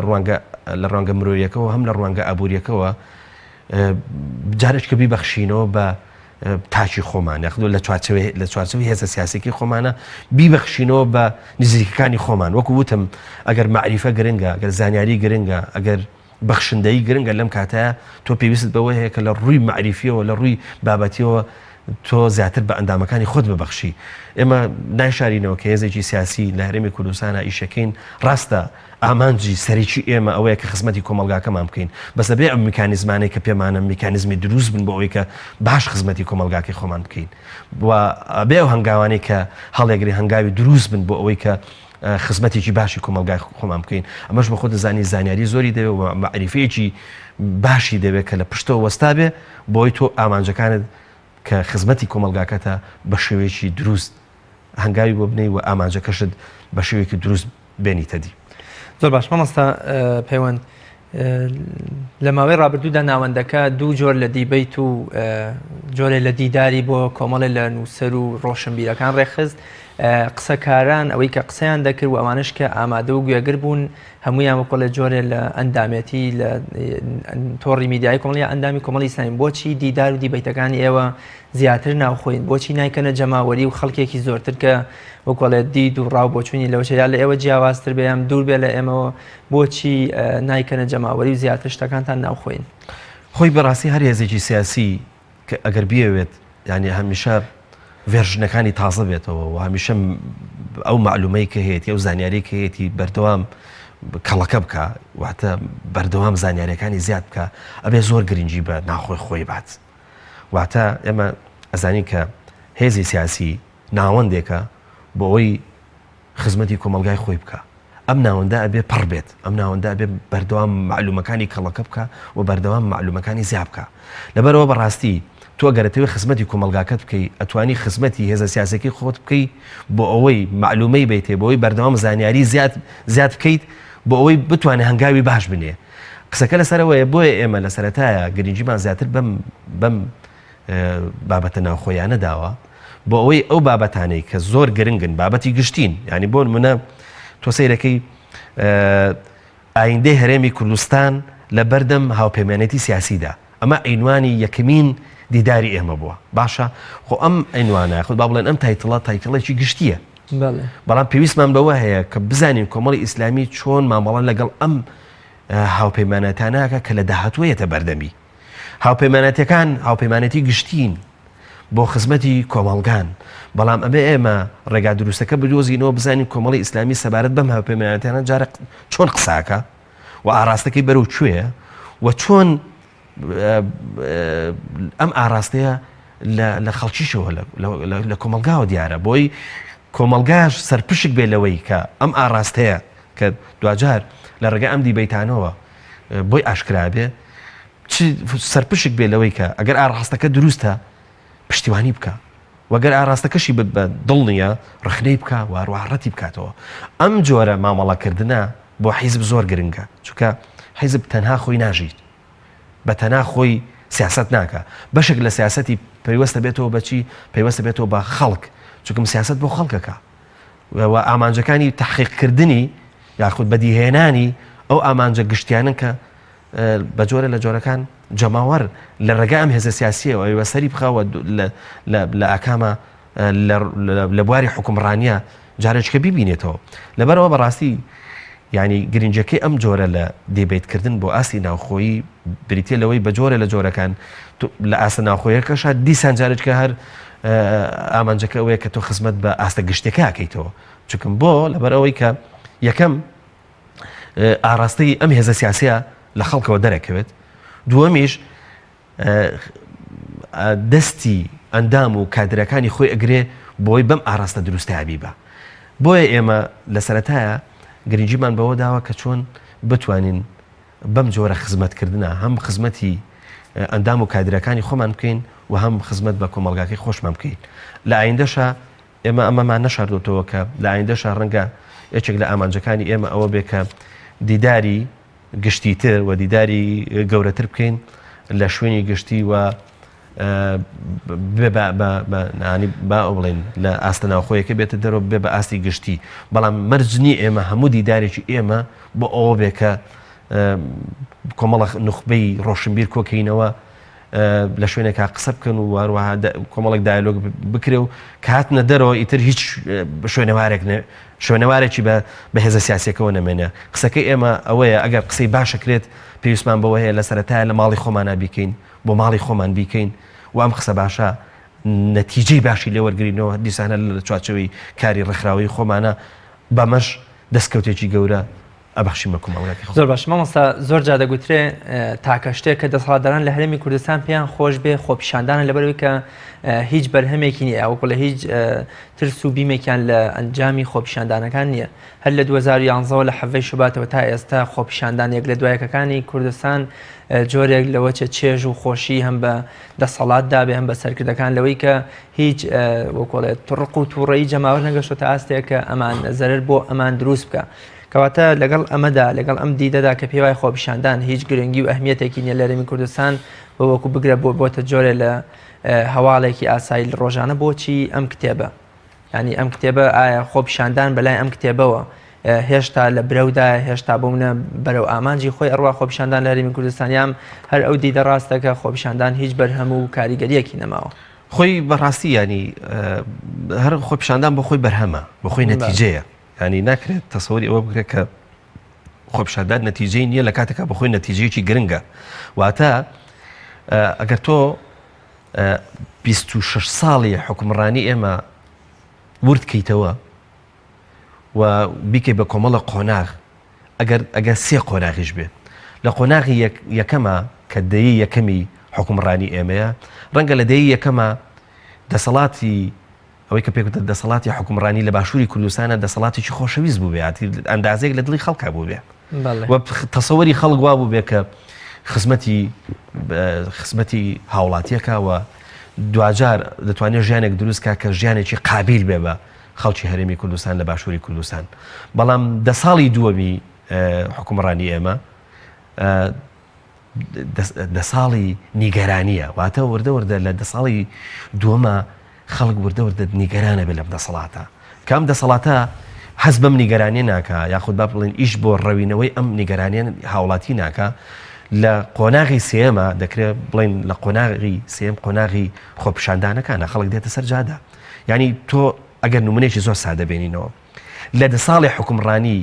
ڕوانگە مرۆیەکەوە هەم لە ڕوانگە ئابوووریەکەوە جارێککە بیبەخشینەوە بە تاچی خۆمان یاخدۆ لە چوارچەوەی هێزە سیاسێکی خۆمانە بیبەخشینەوە بە نزیکەکانی خۆمان. وەکو وتم ئەگەر معریفە گرنگە ئەگەر زانیاری گرنگە ئەگەر بەخشندەی گرنگە لەم کاتەیە تۆ پێویست بەوە هەیە کە لە ڕووی معریفیەوە لە ڕووی بابەتیەوە تۆ زیاتر بە ئەندامەکانی خۆت ببەخشی. ئێمە نایشارینەوە کە هێزێکی سیاسی لە هەرێمی کوردستانە ئیشەکەین ڕاستە ئامانجی سەرێکی ئێمە ئەوەیە کە خزمەتی کۆمەلگاکەمان بکەین بەس دەبێ ئەم میکانیزمانەی کە پێمانە میکانیزمی دروست بن بۆ ئەوەی کە باش خزمەتی کۆمەلگاکەی خۆمان بکەین و بێ ئەو هەنگاوانەی کە هەڵێگری هەنگاوی دروست بن بۆ ئەوەی کە خزمەتێکی باشی کۆمەلگای خۆمان بکەین. ئەمەش بە خۆ دەزانی زانیاری زۆری دەوێت و معریفەیەکی باشی دەوێت کە لە پشتەوە وەستا بێ بۆی تۆ ئامانجەکانت کە خزمەتی کۆمەلگاکەتە بە شێوەیەکی دروست هەنگاوی بۆ بنەی و ئامانجەکەشت بە شێوەیەکی دروست بێنیتە دی. زۆر باش مامۆستا پەیوەند لە ماوەی ڕابردوودا ناوەندەکە دوو جۆر لە دیبیت و جۆرێ لە دیداری بۆ کۆمەڵێ لە نووسەر و ڕۆشنبیرەکان ڕێخست قسەکاران ئەوەی کە قسەیان دەکرد و ئەوانش کە ئامادە و گوێگر بوون هەمویان وەکۆڵە جۆرێ لە ئەندامەتی لە تۆڕی میدیای کۆمەڵی ئەندامی کۆمەڵی ئیسلامی بۆچی دیدار و دیبەیتەکانی ئێوە زیاتر ناوخۆین بۆچی نایکەنە جەماوەری و خەڵکێکی زۆرتر کە وەکۆڵێت دید و ڕاو بۆچوونی لەوەشەیان لە ئێوە جیاوازتر بێم دوور بێ لە ئێمەوە بۆچی نایکەنە جەماوەری و زیاتر شتەکانتان ناوخۆین خۆی بەڕاستی هەر هێزێکی سیاسی کە ئەگەر بیەوێت یعنی هەمیشە ڤێرژنەکانی تازە بێتەوە و هەمیشە ئەو معلومەی کە هەیەی ئەو زانیاری کە هەیەی بەردەوام کەڵەکە بکە واتە بەردەوام زانیاریەکانی زیاد بکە ئەبێ زۆر گرنگی بە ناخۆی خۆی بات واتە ئێمە ئەزانین کە هێزی سیاسی ناوەندێکە بۆ ئەوەی خزمەتی کۆمەلگای خۆی بکە ئەم ناوەندە ئەبێ پڕ بێت ئەم ناوەندە ئەبێ بەردەوام معلومەکانی کەڵەکە بکە و بەردەوام معلومەکانی زیاد بکە لەبەرەوە بەڕاستی تۆ گەرەتەوەی خزمەتی کۆمەلگاکەت بکەی ئەتوانی خزمەتی هێزە سیاسەکەی خۆت بکەی بۆ ئەوەی معلومەی بیتێ بۆ ئەوەی بەردەوام زانیاری زیاد بکەیت بۆ ئەوەی بتوانێت هەنگاوی باش بنێ قسەکە لەسەرەوەیە بۆیە ئێمە لە سەرەتایە گرنگیمان زیاتر بەم بابەتە ناوخۆیانە داوە بۆ ئەوەی ئەو بابەتانەی کە زۆر گرنگن بابەتی گشتین ینی بۆ نمونە تۆ سەیرەکەی ئایندەی هەرێمی کوردستان لە بەردەم هاوپەیمانێتی سیاسیدا ئەمە عینوانی یەکەمین دیداری ئێمە بووە باشە خۆ ئەم عینوانە خۆ با بڵێن ئەم تایتڵێکی گشتیە بەڵام پێویستمان بەوە هەیە کە بزانین کۆمەڵی ئیسلامی چۆن مامەڵەن لەگەڵ ئەم هاوپەیمانەتانەکە کە لە داهاتوویەتە بەردەمی هاوپەیمانەتەکان هاوپەیمانەتی گشتین بۆ خزمەتی کۆمەڵگان بەڵام ئەبێ ئێمە ڕێگا دروستەکە بدۆزینەوە بزانین کۆمەڵی ئیسلامی سەبارەت بەم هاوپەیمانەتانە جارە چۆن قساکە و ئاراستەکەی بەرەو کوێیە و چۆن ئەم ئاراستەیە لە خەڵکیشەوە لە کۆمەلگاوە دیارە بۆی کۆمەلگاش سەرپشک بێ لەوەی کە ئەم ئاراستەیە کە دوجار لە ڕێگە ئەم دیبەیتانەوە بۆی ئاشکرا بێ سەرپشک بێ لەوەی کە ئەگەر ئاراستەکە دروستە پشتیوانی بکە وەگەر ئاراستەکەشی بە دڵ نییە ڕخنەی بکە واڕەتی بکاتەوە ئەم جۆرە مامەڵەکردنە بۆ حیزب زۆر گرنگە چونکە حیزب تەنها خۆی ناژیت بە تەنها خۆی سیاست ناکە بەشێک لە سیاسەتی پەیوەستە بێتەوە بەچی پەیوەستە بێتەوە بە خەڵک چونکەم سیاست بۆ خەڵکەکە و ئامانجەکانی تەحقیقکردنی یاخود بەدیهێنانی ئەو ئامانجە گشتیانن کە بە جۆرە لە جۆرەکان جەماوەەر لە ڕێگا ئەم هێزە سیاسیەوە ئەوە سەری بخەوە لە ئاکامە لە بواری حکومڕانیە جارێککە بیبینێتەوە لەبەرەوە بەڕاستی ینی گرنجەکەی ئەم جۆرە لە دەیبێتکردن بۆ ئاستی ناوخۆیی بریتێ لەوەی بە جۆرە لە جۆرەکان لە ئاستە ناوخۆیەکەشە دیسان جارێککە هەر ئامانجەکە ئەوەیە کە تۆ خزمەت بە ئاستە گشتەکە ئاکەیتەوە چونکەم بۆ لەبەرەوەی کە یەکەم ئاراستەی ئەم هێزە سیاسیە لە خەڵکەوە دەرەکەوێت دووەمیش دەستی ئەندام و کادرەکانی خۆی ئەگرێ بۆی بەم ئاراستە دروستیابی بە بۆیە ئێمە لە سەرەتایە گرنگیمان بەوە داوە کە چۆن بتوانین بەم جۆرە خزمەتکردنە هەم خزمەتی ئەندام و کادرەکانی خۆمان بکەین و هەم خزمەت بە کۆمەلگاکەی خۆشمان بکەین لە ئایندەشە ئێمە ئەمەمان نەشاردوتەوە کە لە ئایندەشە ڕەنگە یەکێک لە ئامانجەکانی ئێمە ئەوە بێ کە دیداری گشتیتر و دیداری گەورەتر بکەین لە شوێنی گشتی و با بڵێن لە ئاستە ناوخۆیەکە بێتە دەرەوە بێ بە ئاستی گشتی بەڵام مەرجنی ئێمە هەموو دیدارێکی ئێمە بۆ ئەوە بێ کە کۆمەڵە نوخبەی ڕۆشنبیر کۆکەینەوە لە شوێنێکا قسە بکەن و واروەها کۆمەڵێک دایلۆگ بکرێ و کە هاتنە دەرەوە ئیتر هیچ شوێنەوارێکی بە هێزە سیاسیەکەەوە نەمێنێ قسەکەی ئێمە ئەوەیە ئەگەر قسەی باشەکرێت پێویستمان بەوە هەیە لە سەرەتایە لە ماڵی خۆمانە بیکەین بۆ ماڵی خۆمان بیکەین و ئەم قسە باشە نەتیجەی باشی لێوەرگرینەوە دیسانە لە چوارچەوەی کاری ڕێکخراوەی خۆمانە بەمەش دەستکەوتێکی گەورە ئەبەخشیمە کۆمەڵگاکەی زۆر باش مامۆستا زۆر جا دەگوترێ تاکە شتێک کە دەسەڵاتداران لە هەرێمی کوردستان پێیان خۆش بێ خۆپیشاندانە لەبەرەوەی کە هیچ بەرهەمێکی نییە ئەوکو لە هیچ ترس و بیمێکیان لە ئەنجامی خۆپیشاندانەکان نییە هەر لە 2011 لە حەڤەی شوباتەوە تا ئێستا خۆپیشاندانێک لە دوایەکەکانی کوردستان جۆرێک لەوە چێژ و خۆشی هەم بە دەسەڵاتدا بێ هەم بە سەرکردەکان لەوەی کە هیچ وەکۆڵێت تڕق و تووڕەیی جەماوەر نەگەشتۆتە ئاستەیە کە ئەمان زەرر بۆ ئەمان دروست بکە کەواتە لەگەڵ ئەمەدا لەگەڵ ئەم دیدەدا کە پێوای خۆپیشاندان هیچ گرنگی و ئەهمیەتێکی نیە لە هەرێمی کوردستان بە وەکو بگرە بۆتە جۆرێ لە هەواڵێکی ئاسایی ڕۆژانە بۆچی ئەم کتێبە ینی ئەم کتێبە ئایا خۆپیشاندان بەلای ئەم کتێبەوە هێشتا لە برەودا هێشتا بوونە بەرەو ئامانجی خۆی ئەڕوا خۆپیشاندان لە هەرێمی کوردستانیان هەر ئەو دیدە ڕاستەکە خۆپیشاندان هیچ بەرهەم و کاریگەریەکی نەماوە خۆی بەڕاستی ینی هەر خۆپیشاندان بۆ خۆی بەرهەمە بۆ خۆی نەتیجەیە ینی ناکرێت تەسەوەری ئەوە بکرێت کە خۆپیشاندان نەتیجەی نییە لە کاتێکا بە خۆی نەتیجەیەکی گرنگە واتە ئەگەر تۆ 26 ساڵی حکومڕانی ئێمە وردکەیتەوە و بیکەی بە کۆمەڵە قۆناغ ئەگەر سێ قۆناغیش بێت لە قۆناغی یەکەمە کە دەیی یەکەمی حکومڕانی ئێمەیە ڕەنگە لە دەیی یەکەمە دەسەڵاتی ئەوەی کە پێکوتە دەسەڵاتی حکومڕانی لە باشووری کوردستانە دەسەڵاتێکی خۆشەویست بوو بێت ئەندازەیەک لە دڵی خەڵکا بوو بێ و تەسەوەری خەڵک وا بوو بێ کە خزمەتی هاوڵاتیەکە و دوجار دەتوانێت ژیانێک دروستکە کە ژیانێکی قابیل بێ بە خەڵکی هەرێمی کوردستان لە باشووری کوردستان بەڵام دە ساڵی دووەمی حکومڕانی ئێمە دە ساڵی نیگەرانیە واتە وردە لە دە ساڵی دووەمە خەڵک وردە نیگەرانە بێ لەم دەسەڵاتە کام دەسەڵاتە حەز بەم نیگەرانی ناکە یاخود با بڵێن ئیش بۆ ڕەوینەوەی ئەم نیگەرانیان هاوڵاتی ناکە لە قۆناغی سێمە دەکرێت بڵین لە قۆناغی سێم قۆناغی خۆپیشاندانەکانە خەڵک دێتە سەر جادا ینی تۆ ئەگەر نمونێکی زۆر سادە بێنینەوە لە دە ساڵی حکومڕانی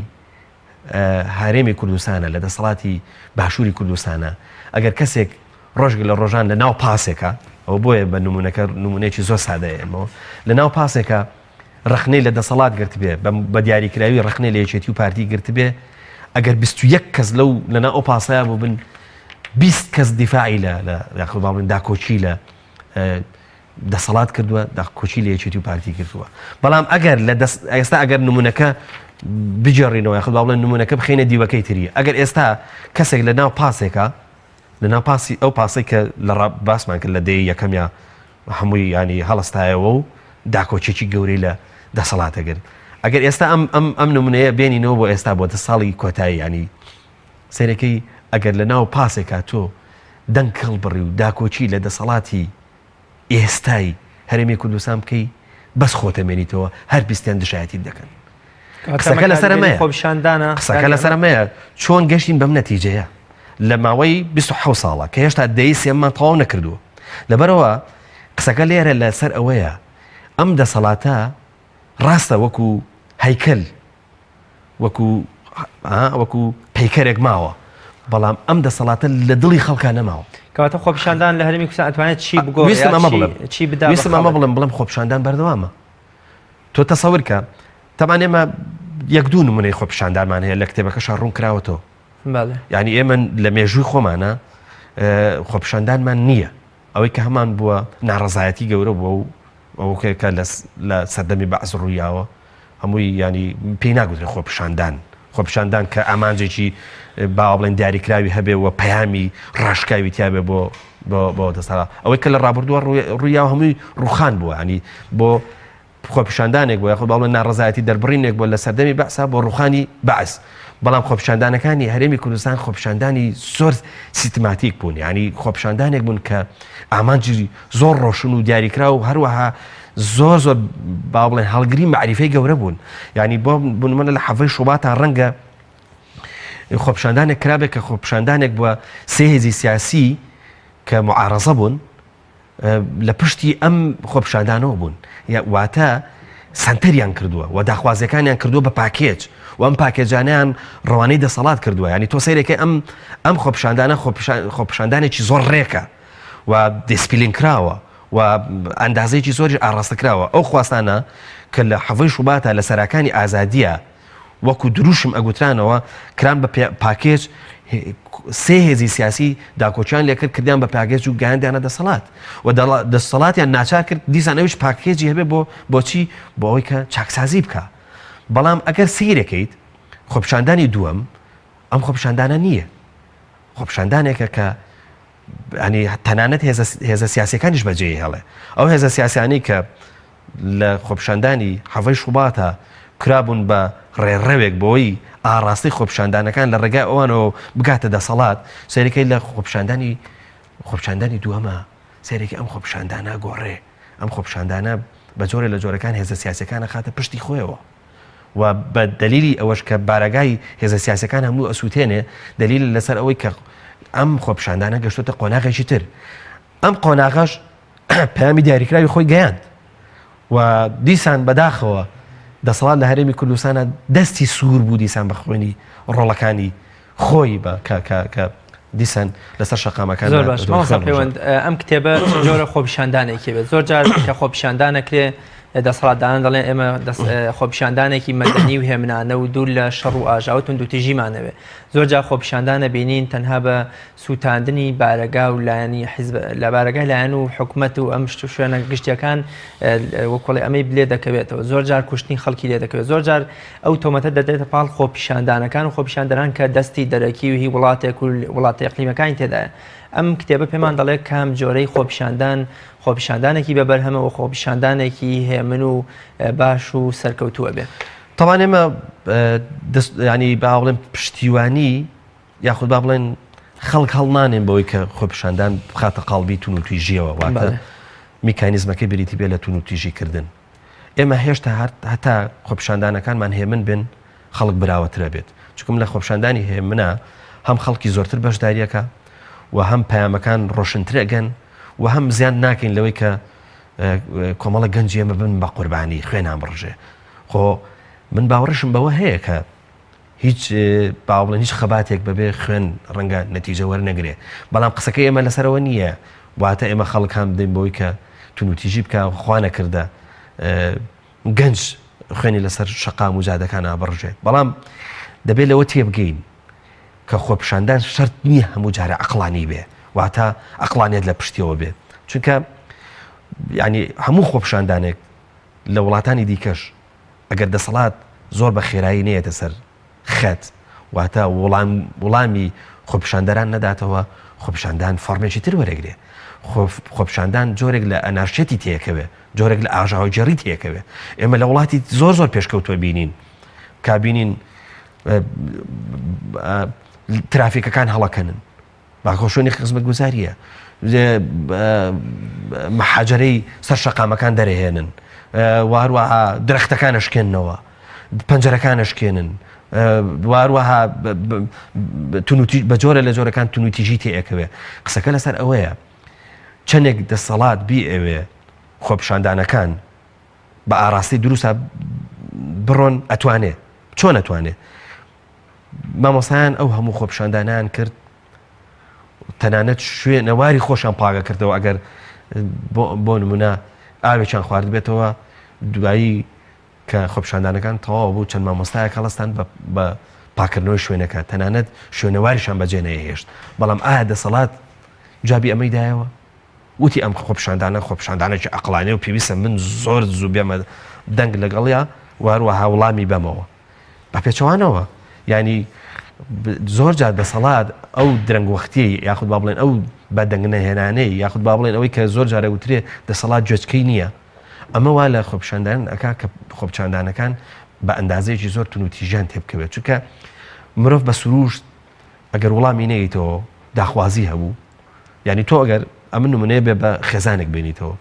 هەرێمی کوردستانە لە دەسەڵاتی باشووری کوردستانە ئەگەر کەسێک ڕۆژگە لە ڕۆژان لە ناو پاسێکە ئەو بۆیە بە نمونێکی زۆر سادەیەمەوە لە ناو پاسێکە ڕخنەی لە دەسەڵات گرت بێ بە دیاریکراوی ڕخنەی لە یەکێتی و پارتی گرت بێ ئەگەر 21 کەس لە ناو پاسەیە بوو بن 20 کەس دیفاعی لە یاخودڵین داکۆچی لە دەسەڵات کردووە داکۆچی لە یەکێتی و پارتی کردووە بەڵام ئەگەر ئێستا ئەگەر نمونونەکە بجێڕینەوە یاخود بڵێن نمونونەکە بخینە دیوەکەی تریە ئەگەر ئێستا کەسێک لە ناو پاسێکە لە ناو پاسی ئەو پاسێک کە لە باسمان کرد لە دەی یەکەمیا هەمووی ینی هەڵستایەوە و داکۆچێکی گەورەی لە دەسەڵاتەگرن ئەگەر ئێستا ئەم نمونەیە بێنینەوە بۆ ئێستا بۆ ساڵی کۆتایی ینی سەرەکەی ئەگەر لە ناو پاسێکا تۆ دەنگ کەڵ بڕی و داکۆچی لە دەسەڵاتی ئێستای هەرێمی کوردستان بکەی بەس خۆتەمێنیتەوە هەر بیستیان دشایەتی دەکەن قسەکە لەسەرمەیە قسەکە لەسەرمەیە چۆن گەشتین بەم نەتیجەیە لە ماوەی 27 ساڵە کە هێشتا دەی سێممان تەواو نەکردووە لەبەرەوە قسەکە لێرە لەسەر ئەوەیە ئەم دەسەڵاتە ڕاستە وەکو هەیکەل وەکو پەیکەرێک ماوە بەڵام ئەم دەسەڵاتە لە دڵی خەڵکا نەماوە کەواتە خۆپیشاندان لە هەرێمی کوردستان ئەتوانێت چی بگۆ چی بدا ویستم ئەمە بڵم خۆپیشاندان بەردەوامە تۆ تەسەور کە تەمان ئێمە یەک دوو نمونەی خۆپیشاندانمان هەیە لە کتێبەکەش ڕوون کراوەتەوە یعنی ئێمە لە مێژووی خۆمانە خۆپیشاندانمان نییە ئەوەی کە هەمان بووە ناڕەزایەتی گەورە بووە و ئەوکە لە سەردەمی بەعز ڕوویاوە هەمووی ینی پێی ناگوترێت خۆپیشاندان کە ئامانجێکی باوە بڵێن دیاریکراوی هەبێ و پەیامی ڕاشکاوی تیابێ بۆ دەسەڵات ئەوەی کە لە ڕابردووە ڕوویاوە هەمووی ڕوخان بووە ینی بۆ خۆپیشاندانێک بۆ یاخود باڵێن ناڕەزایەتی دەربڕینێک بۆ لە سەردەمی بەعسا بۆ ڕوخانی بەعس بەڵام خۆپیشاندانەکانی هەرێمی کوردستان خۆپیشاندانی زۆر سیستماتیک بوون ینی خۆپیشاندانێک بوون کە ئامانجی زۆر ڕۆشن و دیاریکرا و هەروەها زۆر با بڵێن هەڵگری معریفەی گەورە بوون ینی بۆ بوونمەە لە حەڤەی شوباتە ڕەنگە خۆپیشاندانێک کرابێت کە خۆپیشاندانێک بووە سێ هێزی سیاسی کە معارەزە بوون لە پشتی ئەم خۆپیشاندانەوە بوون واتە سنتەریان کردووە و داخوازیەکانیان کردووە بە پاکێج و ئەم پاکێجانیان ڕەوانەی دەسەڵات کردووە ینی تۆ سەیرەکەی ئەم خۆپیشاندانە خۆپیشاندانێکی زۆر ڕێکە و دەسپیلین کراوە و ئەندازەیەکی زۆری ئاڕاستە کراوە ئەو خواستانە کە لە حەڤەی شوباتە لە سەراکانی ئازادیە وەکو دروشم ئەگوترانەوە کران بە پاکێج سێ هێزی سیاسی داکۆچیان لێکرد کردیان بە پاکێج و گەیاندیانە دەسەڵات و دەسەڵاتیان ناچار کرد دیسان ئەوش پاکێجی هەبێ بۆچی بۆ ئەوەی کە چاکسازی بکە بەڵام ئەگەر سیرەکەیت خۆپیشاندانی دووەم ئەم خۆپیشاندانە نییە خۆپیشاندانێکە کە ینی تەنانەت هێزە سیاسەکانیش بەجێ هەڵێ ئەو هێزە سیاسیانی کە لە خۆپیشاندانی حەڤەی شوباتە کرابوون بە ڕێڕەوێک بۆی ئاڕاستی خۆپیشاندانەکان لە ڕێگای ئەوانەوە بگاتە دەسەڵات سەرەکەی لە خۆپیشاندانی دووەمە سەرێکی ئەم خۆپیشاندانە گۆڕێ ئەم خۆپیشاندانە بە جۆرە لە جۆرەکان هێزە سیاسەکانە خاتە پشتی خۆیەوە و بە دلیلی ئەوەش کە بارەگای هێزە سیاسەکان هەموو ئەسووتێنێ دلیل لەسەر ئەوەی کە ئەم خۆپیشاندانە گەشتۆتە قۆناغێکی تر ئەم قۆناغەش پەیامی دیاریکراوی خۆی گەیاند و دیسان بەداخەوە دەسەڵات لە هەرێمی کوردستانە دەستی سوور بوو دیسان بە خوێنی ڕۆڵەکانی خۆی بە کە دیسان لەسەر شەقامەکان زۆر باش پەیوەند ئەم کتێبە جۆرە خۆپیشاندانێکی بێت زۆر جار کە خۆپیشاندانەکرێ دەسەڵاتداران دەڵێن ئێمە خۆپیشاندانێکی مەدەنی و هێمنانە و دوور لە شەڕ و ئاژاوت و توتیژیمانەوێ زۆر جار خۆپیشاندانە بینین تەنها بە سووتاندنی بارەگا و لایەنی لە بارەگای لایەن و حکوومەت و ئەم شوێنە گشتیەکان وەکوڵی ئەمەی بلێ دەکەوێتەوە زۆر جار کوشتنی خەڵکی لێ دەکەوێت زۆر جار ئەو تۆمەتە دەدرێتە پاڵ خۆپیشاندانەکان و خۆپیشاندەران کە دەستی دەرەکی و هی وڵاتێک و وڵاتی ئەقلیمەکانی تێدایە ئەم کتێبە پێمان دەڵێت کام جۆرەی خۆپیشاندانێکی بە بەرهەمەوە خۆپیشاندانێکی هێمن و باش و سەرکەوتووە بێ تەوان ئێمە ینی با بڵێن پشتیوانی یاخود با بڵێن خەڵک هەڵنانێن بەوەی کە خۆپیشاندان بخاتە قاڵبی تون و تویژیەوە واتە میکانیزمەکەی بریتی بێ لە تون و تویژیکردن ئێمە هێشتا هەتا خۆپیشاندانەکانمان هێمن بن خەڵک براوەترە بێت چکم لە خۆپیشاندانی هێمنە هەم خەڵکی زۆرتر بەشداریەکە و هەم پەیامەکان ڕۆشنترەگەن و هەم زیان ناکەین لەوەی کە کۆمەڵە گەنجی ئێمە بن بە قوربانی خوێنان بڕژێ خۆ من باوەڕشم بەوە هەیە کە هیچ باوڵێن هیچ خەباتێک بەبێ خوێن ڕەنگە نەتیجە وەرنەگرێ بەڵام قسەکەی ئێمە لەسەرەوە نییە واتە ئێمە خەڵکان بدەین بەوەی کە تونوتیژی بکە خوا نەکردە گەنج خوێنی لەسەر شەقام و جادەکان ئابڕژێ بەڵام دەبێت لەوە تێبگەین کە خۆپیشاندان شەرت نییە هەموو جارە عەقڵانی بێ واتە عەقڵانیت لە پشتیەوە بێ چونکە ینی هەموو خۆپیشاندانێک لە وڵاتانی دیکەش ئەگەر دەسەڵات زۆر بە خێرایی نەیەتە سەر خەت واتە وڵامی خۆپیشاندەران نەداتەوە خۆپیشاندان فەرمێکی تر وەرەگرێ خۆپیشاندان جۆرێک لە ئەنارشێتی تێکەوێ جۆرێک لە ئاژاوی جێڕی تێکەوێ ئێمە لە وڵاتی زۆر پێشکەوتوە بینین کابینین ترافیکەکان هەڵەکەنن باخۆشۆنی خزمەت گوزاریە مەحاجەرەی سەر شەقامەکان دەرەهێنن واروەها درەختەکان شکێننەوە پەنجەرەکان شکێنن واروەها بە جۆرە لە جۆرەکان تونوتیژی تێئەکەوێ قسەکە لەسەر ئەوەیە چەندێک دەسەڵات بی ئەوێ خۆپیشاندانەکان بە ئاراستی دروستە بڕۆن ئەتوانێ چۆن ئەتوانێ مامۆسایان ئەو هەموو خۆپیشاندانیان کرد تەنانەت شوێنەواری خۆشیان پاگە کردەوە ئەگەر بۆ نمونە ئاوێکیان خوارد بێتەوە دوایی کە خۆپیشاندانەکان تەواو بوو چەند مامۆستایە کەڵستان بە پاکردنەوەی شوێنەکە تەنانەت شوێنەواریشان بەجێ نەهێشت بەڵام ئایا دەسەڵات جابی ئەمەی دایەوە وتی ئەم خۆپیشاندانێکی عەقڵانیە و پێویستە من زۆر زوو بێمە دەنگ لەگەڵیا واروەها وڵامی بەمەوە بە پێچەوانەوە ینی زۆر جار دەسەڵات ئەو درەنگوەختی یاخود با بڵێن ئەو بەدەنگ نەهێنانەی یاخود با بڵێن ئەوەی کە زۆر جارە وترێ دەسەڵات جۆچکەی نییە ئەمە وا لە خۆپیشاندان ئەکا کە خۆپیشاندانەکان بە ئەندازەیەکی زۆر تونوتیژیان تێبکەوێت چونکە مرۆڤ بە سروش ئەگەر وەڵامی نەیتەوە داخوازی هەبوو ینی تۆ ئەگەر ئەمن نمونەیە بێ بە خێزانێک بینیتەوە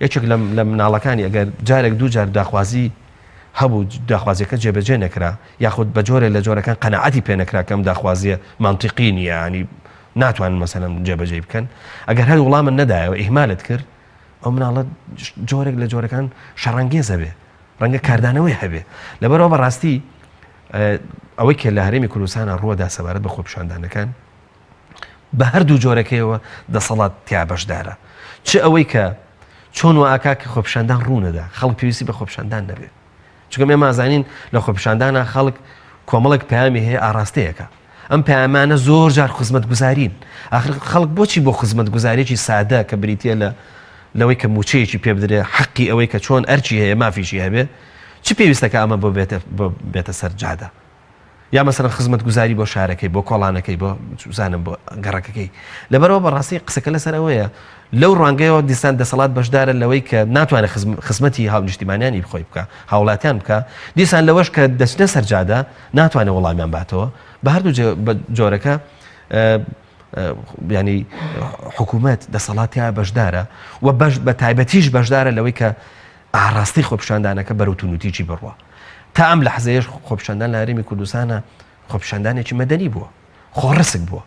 یەکێک لە مناڵەکانی ئەگەر جارێک دوو جار داخوازی هەبوو داخوازیەکە جێبەجێ نەکرا یاخود بە جۆرە لە جۆرەکان قەنەعەتی پێ نەکرا کەم داخوازیە مانتیقی نییە ینی ناتوانن مەسەلەن جێبەجێ بکەن ئەگەر هەر وڵامن نەدایەوە ئیهمالت کرد ئەو مناڵەت جۆرێک لە جۆرەکان شەڕانگێزە بێ ڕەنگە کاردانەوەی هەبێ لەبەرەوە بەڕاستی ئەوەی کە لە هەرێمی کوردستانە ڕووەدا سەبارەت بە خۆپیشاندانەکان بە هەردوو جۆرەکەیەوە دەسەڵات تیا بەشدارە چ ئەوەی کە چۆن و ئاکا کە خۆپیشاندان ڕوونەدا خەڵک پێویستی بە خۆپیشاندان نەبێ چونکە ئێمە ئازانین لە خۆپیشاندانە خەڵک کۆمەڵێک پەیامی هەیە ئاراستەیەەکە ئەم پەیامانە زۆر جار خزمەت گوزارین ئاخر خەڵک بۆچی بۆ خزمەت گوزارێکی سادە کە بریتە لەوەی کە موچەیەکی پێ بدرێ حەقی ئەوەی کە چۆن ئەرچی هەیە مافیشی هەبێ چی پێویستەکە ئەمە بۆ بێتە سەر جادە یا مەسەرەن خزمەت گوزاری بۆ شارەکەی بۆ کۆڵانەکەی بۆ زانم بۆ گەڕەکەکەی لەبەرەوە بەڕاستی قسەکە لەسەر ئەوەیە لەو ڕوانگەیەوە دیسان دەسەڵات بەشدارە لەوەی کە ناتوانێت خزمەتی هاونیشتیمانیانی بخۆی بکە هاوڵاتیان بکە دیسان لەوەش کە دەچنە سەرجادە ناتوانێت وەڵامیان باتەوە بە هەردوو جۆرەکە ینی حکوومەت دەسەڵاتیا بەشدارە و بە تایبەتیش بەشدارە لەوەی کە ئاڕاستی خۆپیشاندانەکە بەرەو تونوتیی بڕوە تا ئەم لە حەزەیەش خۆپیشاندان لە هەرێمی کوردستانە خۆپیشاندانێکی مەدەنی بووە خۆڕسک بووە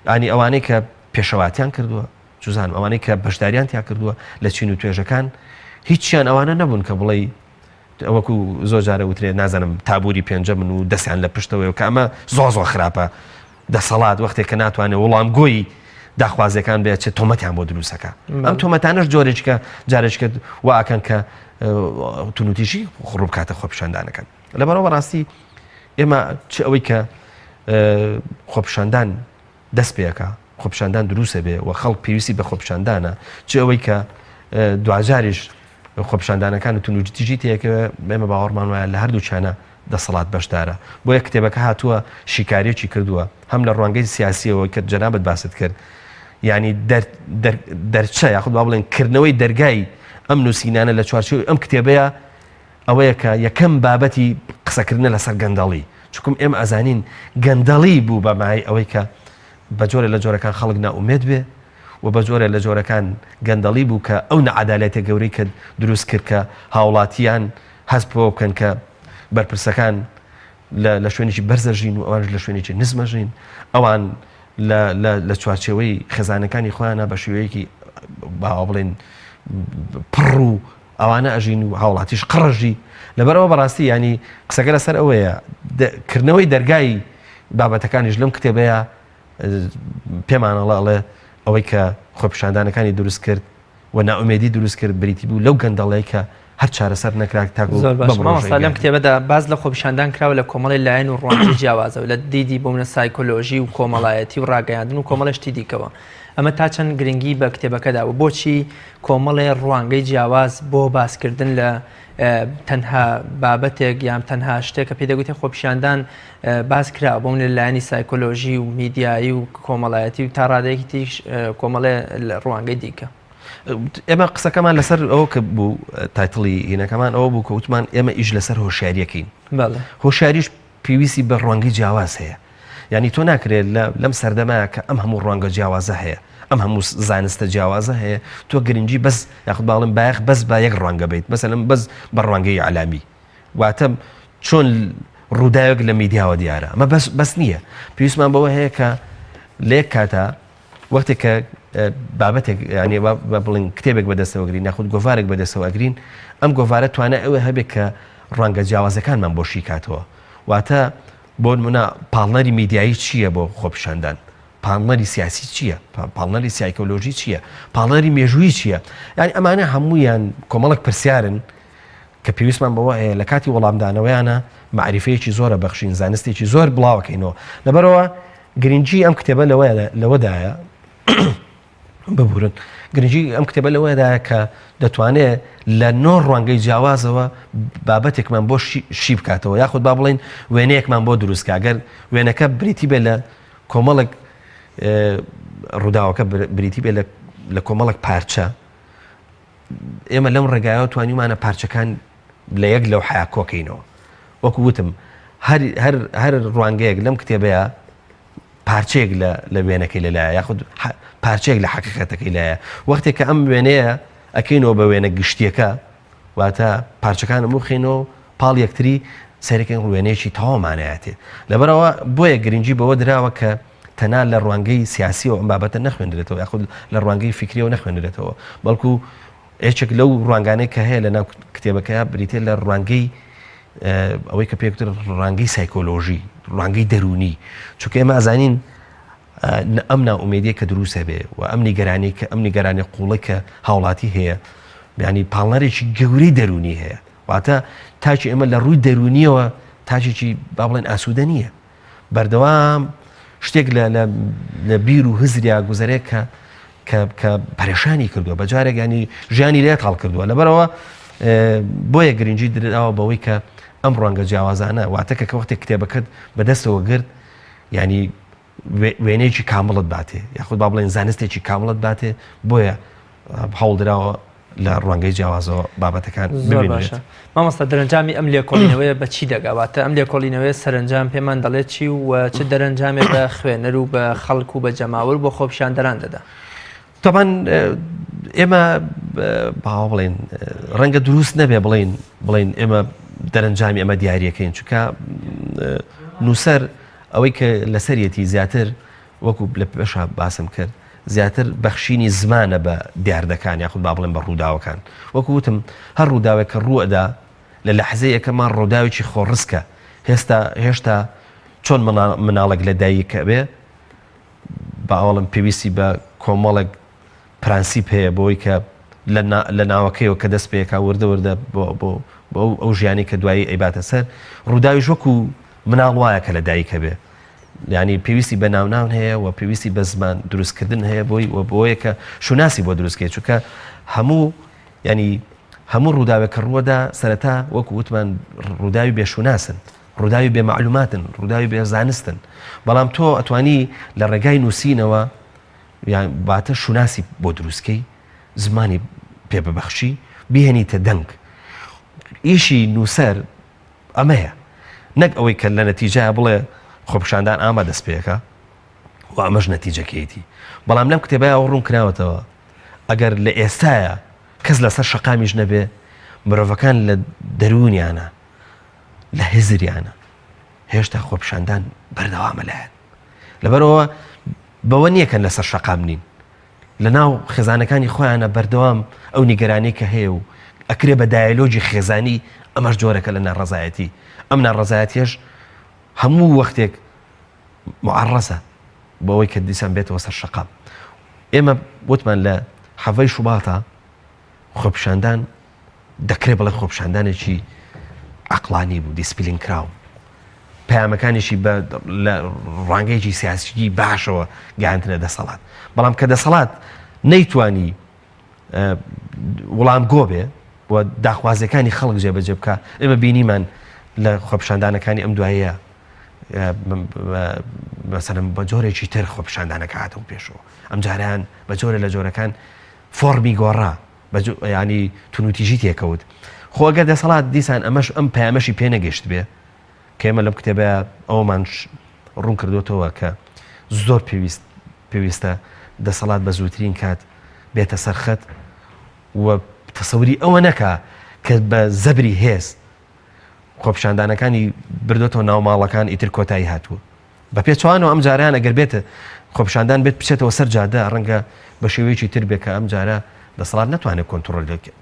ئانی ئەوانەی کە پێشەواتیان کردووە جوزان ئەوانەی کە بەشداریان تیا کردووە لە چین و توێژەکان هیچیان ئەوانە نەبوون کە بڵێ ئەوەکو زۆر جارە وترێت نازانم تابووری پێنجە من و دەستیان لە پشتەوەی کە ئەمە زۆ خراپە دەسەڵات وەختێک کە ناتوانێت وەڵامگۆی داخوازیەکان بێت چێت تۆمەتیان بۆ دروستەکە ئەم تۆمەتانش جۆرێککە جارێککە واکەن کە تونوتیژی خڕوو بکاتە خۆپیشاندانەکەن لەبەرەوە ڕاستی ئێمە چ ئەوەی کە خۆپیشاندان دەست پێەکە خۆپیشاندان دروستە بێ و خەڵک پێویستی بە خۆپیشاندانە چ ئەوەی کە دوجاریش خۆپیشاندانەکان و تونوتیژی تەیەکەوە ئێمە باوەڕمان وایە لە هەردوو چانە دەسەڵات بەشدارە بۆیە کتێبەکە هاتووە شیکاریەکی کردووە هەم لە ڕوانگەی سیاسیەوە کە جەنابەت باست کرد ینی دەرچە یاخود با بڵێن کردنەوەی دەرگای ئەم نووسینانە لە چوارچێوەی ئەم کتێبەیە ئەوەیە کە یەکەم بابەتی قسەکردنە لەسەر گەندەڵی چونکم ئێمە ئەزانین گەندەڵی بوو بەمای ئەوەی کە بە جۆرە لە جۆرەکان خەڵک ناومێت بێ و بە جۆرە لە جۆرەکان گەندەڵی بوو کە ئەو نەعادالەتە گەورەی کە دروست کرد کە هاوڵاتیان هەست بۆ بکەن کە بەرپرسەکان لە شوێنێکی بەرزەژین و ئەوانش لە شوێنێکی نزمەژین ئەوان لە چوارچێوەی خێزانەکانی خۆیانە بە شێوەیەکی باوا بڵێن پڕ و ئەوانە ئەژین و هاوڵاتیش قڕژی لەبەرەوە بەڕاستی ینی قسەکە لەسەر ئەوەیە کردنەوەی دەرگای بابەتەکانیش لەم کتێبەیە پێمانەڵێ ئەوەی کە خۆپیشاندانەکانی دروست کرد و ناومێدی دروست کرد بریتی بوو لەو گەندەڵەیە کە هەر چارەسەر نەکراک تاکو لەم کتێبەدا باز لە خۆپیشاندان کراوە لە کۆمەڵی لایەن و ڕوانگەی جیاوازە و لە دیدی بۆونە سایکۆلۆژی و کۆمەڵایەتی و ڕاگەیاندن و کۆمەڵشتی دیکەوە ئەمە تا چەند گرنگی بە کتێبەکەدا و بۆچی کۆمەڵی ڕوانگەی جیاواز بۆ باسکردن لە تەنها بابەتێک یان تەنها شتێکە پێدەگوتێ خۆپیشاندان باز کرا بۆم لە لایەنی سایکۆلۆژی و میدیایی و کۆمەڵایەتی و تا ڕادەیەکی تیش کۆمەڵێ ڕوانگەی دیکە ئێمە قسەکەمان لەسەر ئەوە کە بوو تایتڵی هینەکەمان ئەوە بوو کەوتمان ئێمە ئیش لەسەر هۆشیاریەکەین هۆشیاریش پێویستی بە ڕوانگەی جیاواز هەیە یعنی تۆ ناکرێت لەم سەردەمایە کە ئەم هەموو ڕوانگە جیاوازە هەیە ئەم هەموو زانستە جیاوازە هەیە تۆ گرنگی بەس یاخود باڵم بایەخ بەس با یەک ڕوانگە بیت مەسەلەن بەس بە ڕوانگەی عەلامی واتە چۆن ڕووداوێک لە میدیاوە دیارە ئەمە بەس نییە پێویستمان بەوە هەیە کە لە یەک کاتە وەختێک کە بابەتێک ینی بڵین کتێبێک بەدەستەوەگرین ناخود گۆڤارێک بەدەستەوەگرین ئەم گۆڤارە توانە ئەوە هەبێت کە ڕوانگە جیاوازەکانمان بۆ شیکاتەوە واتە بۆ نمونە پاڵنەری میدیایی چییە بۆ خۆپیشاندان پاڵنەری سیاسی چییە پاڵنەری سایکۆلۆژی چییە پاڵنەری مێژووی چییە یعنی ئەمانە هەموویان کۆمەڵک پرسیارن کە پێویستمان بەوە هەیە لە کاتی وەڵامدانەوەیانە معریفەیەکی زۆرە بەخشین زانستێکی زۆر بڵاوەکەینەوە لەبەرەوە گرنگی ئەم کتێبە لەوەدایە ببورن گرنگی ئەم کتێبە لەوەدایە کە دەتوانێت لە نۆ ڕوانگەی جیاوازەوە بابەتێکمان بۆ شی بکاتەوە یاخود با بڵین وێنەیەکمان بۆ دروستکە ئەگەر وێنەکە بریتی بێ لە کۆمەڵک ڕووداوەکە بریتی بێ لە کۆمەڵک پارچە ئێمە لەم ڕێگایەوە توانیمانە پارچەکان لە یەک لەو حیا کۆکەینەوە وەکو وتم هەر ڕوانگەیەک لەم کتێبەیە پارچەیەک لە وێنەکەی لەلایە یاخود پارچەیەک لە حەقیقەتەکەی لایە وەختێک کە ئەم وێنەیە ئەکەینەوە بە وێنە گشتیەکە واتە پارچەکان هەموو پاڵ یەکتری سەرەکەن وێنەیەکی تەواومانایەتێ لەبەرەوە بۆیە گرنگی بەوە دراوە کە تەنها لە ڕوانگەی سیاسیەوە ئەم بابەتە نەخوێنرێتەوە یاخود لە ڕوانگەی فکریەوە نەخوێنرێتەوە بەڵکو هیچێک لەو ڕوانگانەی کە هەیە لە ناو کتێبەکەیە بریتێ لە ڕوانگەی ئەوەی کە پێکتر ڕوانگەی سایکۆلۆژی ڕوانگەی دەرونی چونکە ئێمە ئەزانین ئەم ناومێدیە کە دروستە بێ و ئەم نیگەرانی کە ئەم نیگەرانی قوڵی کە هاوڵاتی هەیە ینی پاڵنەرێکی گەورەی دەرونی هەیە واتە تاچی ئێمە لە ڕووی دەرونیەوە تاچێکی با بڵێن ئاسوودە نییە بەردەوام شتێک لە بیر و هزریا گوزەرێک کە پەرێشانی کردووە بەجارێک ینی ژیانی لێت هەڵ کردووە لەبەرەوە بۆیە گرنگی درراوە بەوەی کە ئەم ڕوانگە جیاوازانە واتەکە کە وەختێک کتێبەکەت بەدەستەوە گرت ینی وێنەیەکی کامڵت باتێ یاخود با بڵێن زانستێکی کامڵت باتێ بۆیە هەوڵدراوە لە ڕوانگەی جیاوازەوە بابەتەکان ببینێت مامۆستا دەرەنجامی ئەم لێکۆڵینەوەیە بە چی دەگاواتە ئەم لێکۆڵینەوەی سەرنجام پێمان دەڵێت چی و چ دەرەنجامێک بە خوێنەر و بە خەڵک و بە جەماوەر بۆ خۆپیشاندەران دەدا طبعا ئێمە باوا بڵێن ڕەنگە دروست نەبێ بڵێن ئێمە دەرەنجامی ئەمە دیارەکەین چونکە نووسەر ئەوەی کە لەسەرەتی زیاتر وەکو لە پێشە باسم کرد زیاتر بەخشینی زمانە بە دیاردەکان یاخود با بڵێن بە ڕووداوەکان وەکو وتم هەر ڕووداوێک کە ڕووەدا لە لەحزەیەکەمان ڕووداوێکی خۆڕسکە هێشتا چۆن مناڵێک لە دایکە بێ باوەڵم پێویستی بە کۆمەڵێک پرانسیپ هەیە بۆی کە لە ناوەکەیەوە کە دەست پێکا وردە بۆ ئەو ژیانی کە دوایی ئەیباتە سەر ڕووداوی وەکو مناڵ وایە کە لە دایکە بێ ینی پێویستی بە ناوناون هەیە و پێویستی بە زمان دروستکردن هەیە بۆی و بۆیە کە شوناسی بۆ دروستکەی چونکە هەموو ڕووداوێک کە ڕووەدا سەرەتا وەکو وتمان ڕووداوی بێشوناسن ڕووداوی بێ معلوماتن ڕووداوی بێ زانستن بەڵام تۆ ئەتوانی لە ڕێگای نووسینەوە یان باتە شوناسی بۆ دروستکەی زمانی پێ ببەخشی بهێنیتە دەنگ ئیشی نووسەر ئەمەیە نەک ئەوەی کە لە نەتیجە بڵێ خۆپشاندان ئامە دەست پێەکە و ئەمەش نەتیجەکەیەتی بەڵام لەم کتێبای ئەو ڕوون کراوەتەوە ئەگەر لە ئێستایە کەس لەسەر شەقامیش نەبێ مرۆڤەکان لە دەروونیانە لە هێزریانە هێشتا خۆپشاندان بەردەوامە لایەن لەبەرەوە بەوە نییەکەن لەسەر شەقام نین لە ناو خێزانەکانی خۆیانە بەردەوام ئەو نیگەرانی کە هەیە و ئەکرێ بە دایلۆجی خێزانی ئەمەش جۆرەکە لە ناڕەزایەتی ئەم ناڕەزایەتیش هەموو وەختێک معڕەزە بەوەی کە دیسان بێتەوە سەر شەقام ئێمە وتمان لە حەڤەی شوباتە خۆپشاندان دەکرێت بڵێ خۆپشاندانێکی عەقڵانی بوو دیسپلین کراو پەیامەکانیشی لە ڕانگەیەکی سیاسی باشەوە گەیاندنە دەسەڵات بەڵام کە دەسەڵات نەیتوانی وەڵام گۆ بێ و داخوازیەکانی خەڵک جێبەجێ بکە ئێمە بینیمان لە خۆپشاندانەکانی ئەم دواییە مەسەلەن بە جۆرێکی تر خۆپشاندانەکە هاتەوە پێشەوە ئەم جاریان بە جۆرە لە جۆرەکان فۆرمی گۆڕا ینی تونوتیژی تێکەوت خۆگە دەسەڵات دیسان ئەم پەیامەشی پێ نەگەشت بێ کە ئێمە لەم کتێبە ئەومان ڕوون کردوتەوە کە زۆر پێویستە دەسەڵات بە زووترین کات بێتە سەرخەت و تەسەوری ئەوە نەکا کە بە زەبری هێز خۆپشاندانەکانی بردوێتەوە ناو ماڵەکان ئیتر کۆتایی هاتووە بە پێچوانەوە ئەم جاریان ئەگەر بێتە خۆپشاندان بێت بچێتەوە سەر جادە ڕەنگە بە شێوەیەکی تر بێت کە ئەم جارە دەسەڵات ناتوانێت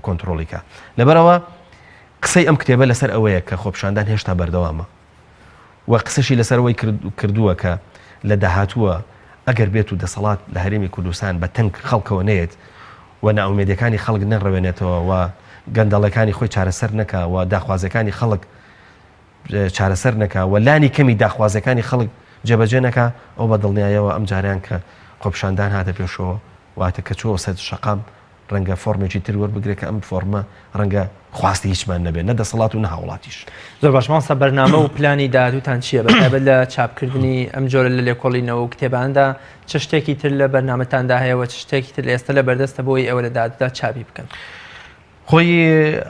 کۆنتترۆلیکە لەبەرەوە قسەی ئەم کتێبە لەسەر ئەوەیە کە خۆپشاندان هێشتا بەردەوامە و قسەشی لەسەرەوەی کردووە کە لە داهاتووە ئەگەر بێت و دەسەڵات لە هەرێمی کوردستان بە تەنگ خەڵکەوە نێت و ناومێدیەکانی خەڵک نەڕەوێنێتەوە و گەندەڵەکانی خۆی چارەسەر نەکا و داخوازەکانی خەڵک چارەسەر نەکا و لانی کەمی داخوازەکانی خەڵک جێبەجێ نەکا ئەو بە دڵنیایەوە ئەم جاریان کە خۆپشاندان هاتە پێشەوە واتە کە چۆ سەد شەقام ڕەنگە فۆرمێکی تر وەربگرێت کە ئەم فۆرمە ڕەنگە خواستی هیچمان نەبێت نە دەسەڵات و نەهاوڵاتیش زۆر باش مامۆستا بەرنامە و پلانی داهاتووتان چییە بەتایبەت لە چاپکردنی ئەم جۆرە لە لێکۆڵینەوە و کتێباندا چ شتێکی تر لە بەرنامەتاندا هەیە و چ شتێکی تر ئێستا لە بەردەستە بۆی ئەوە لە داهاتوودا چاپی بکەن خۆی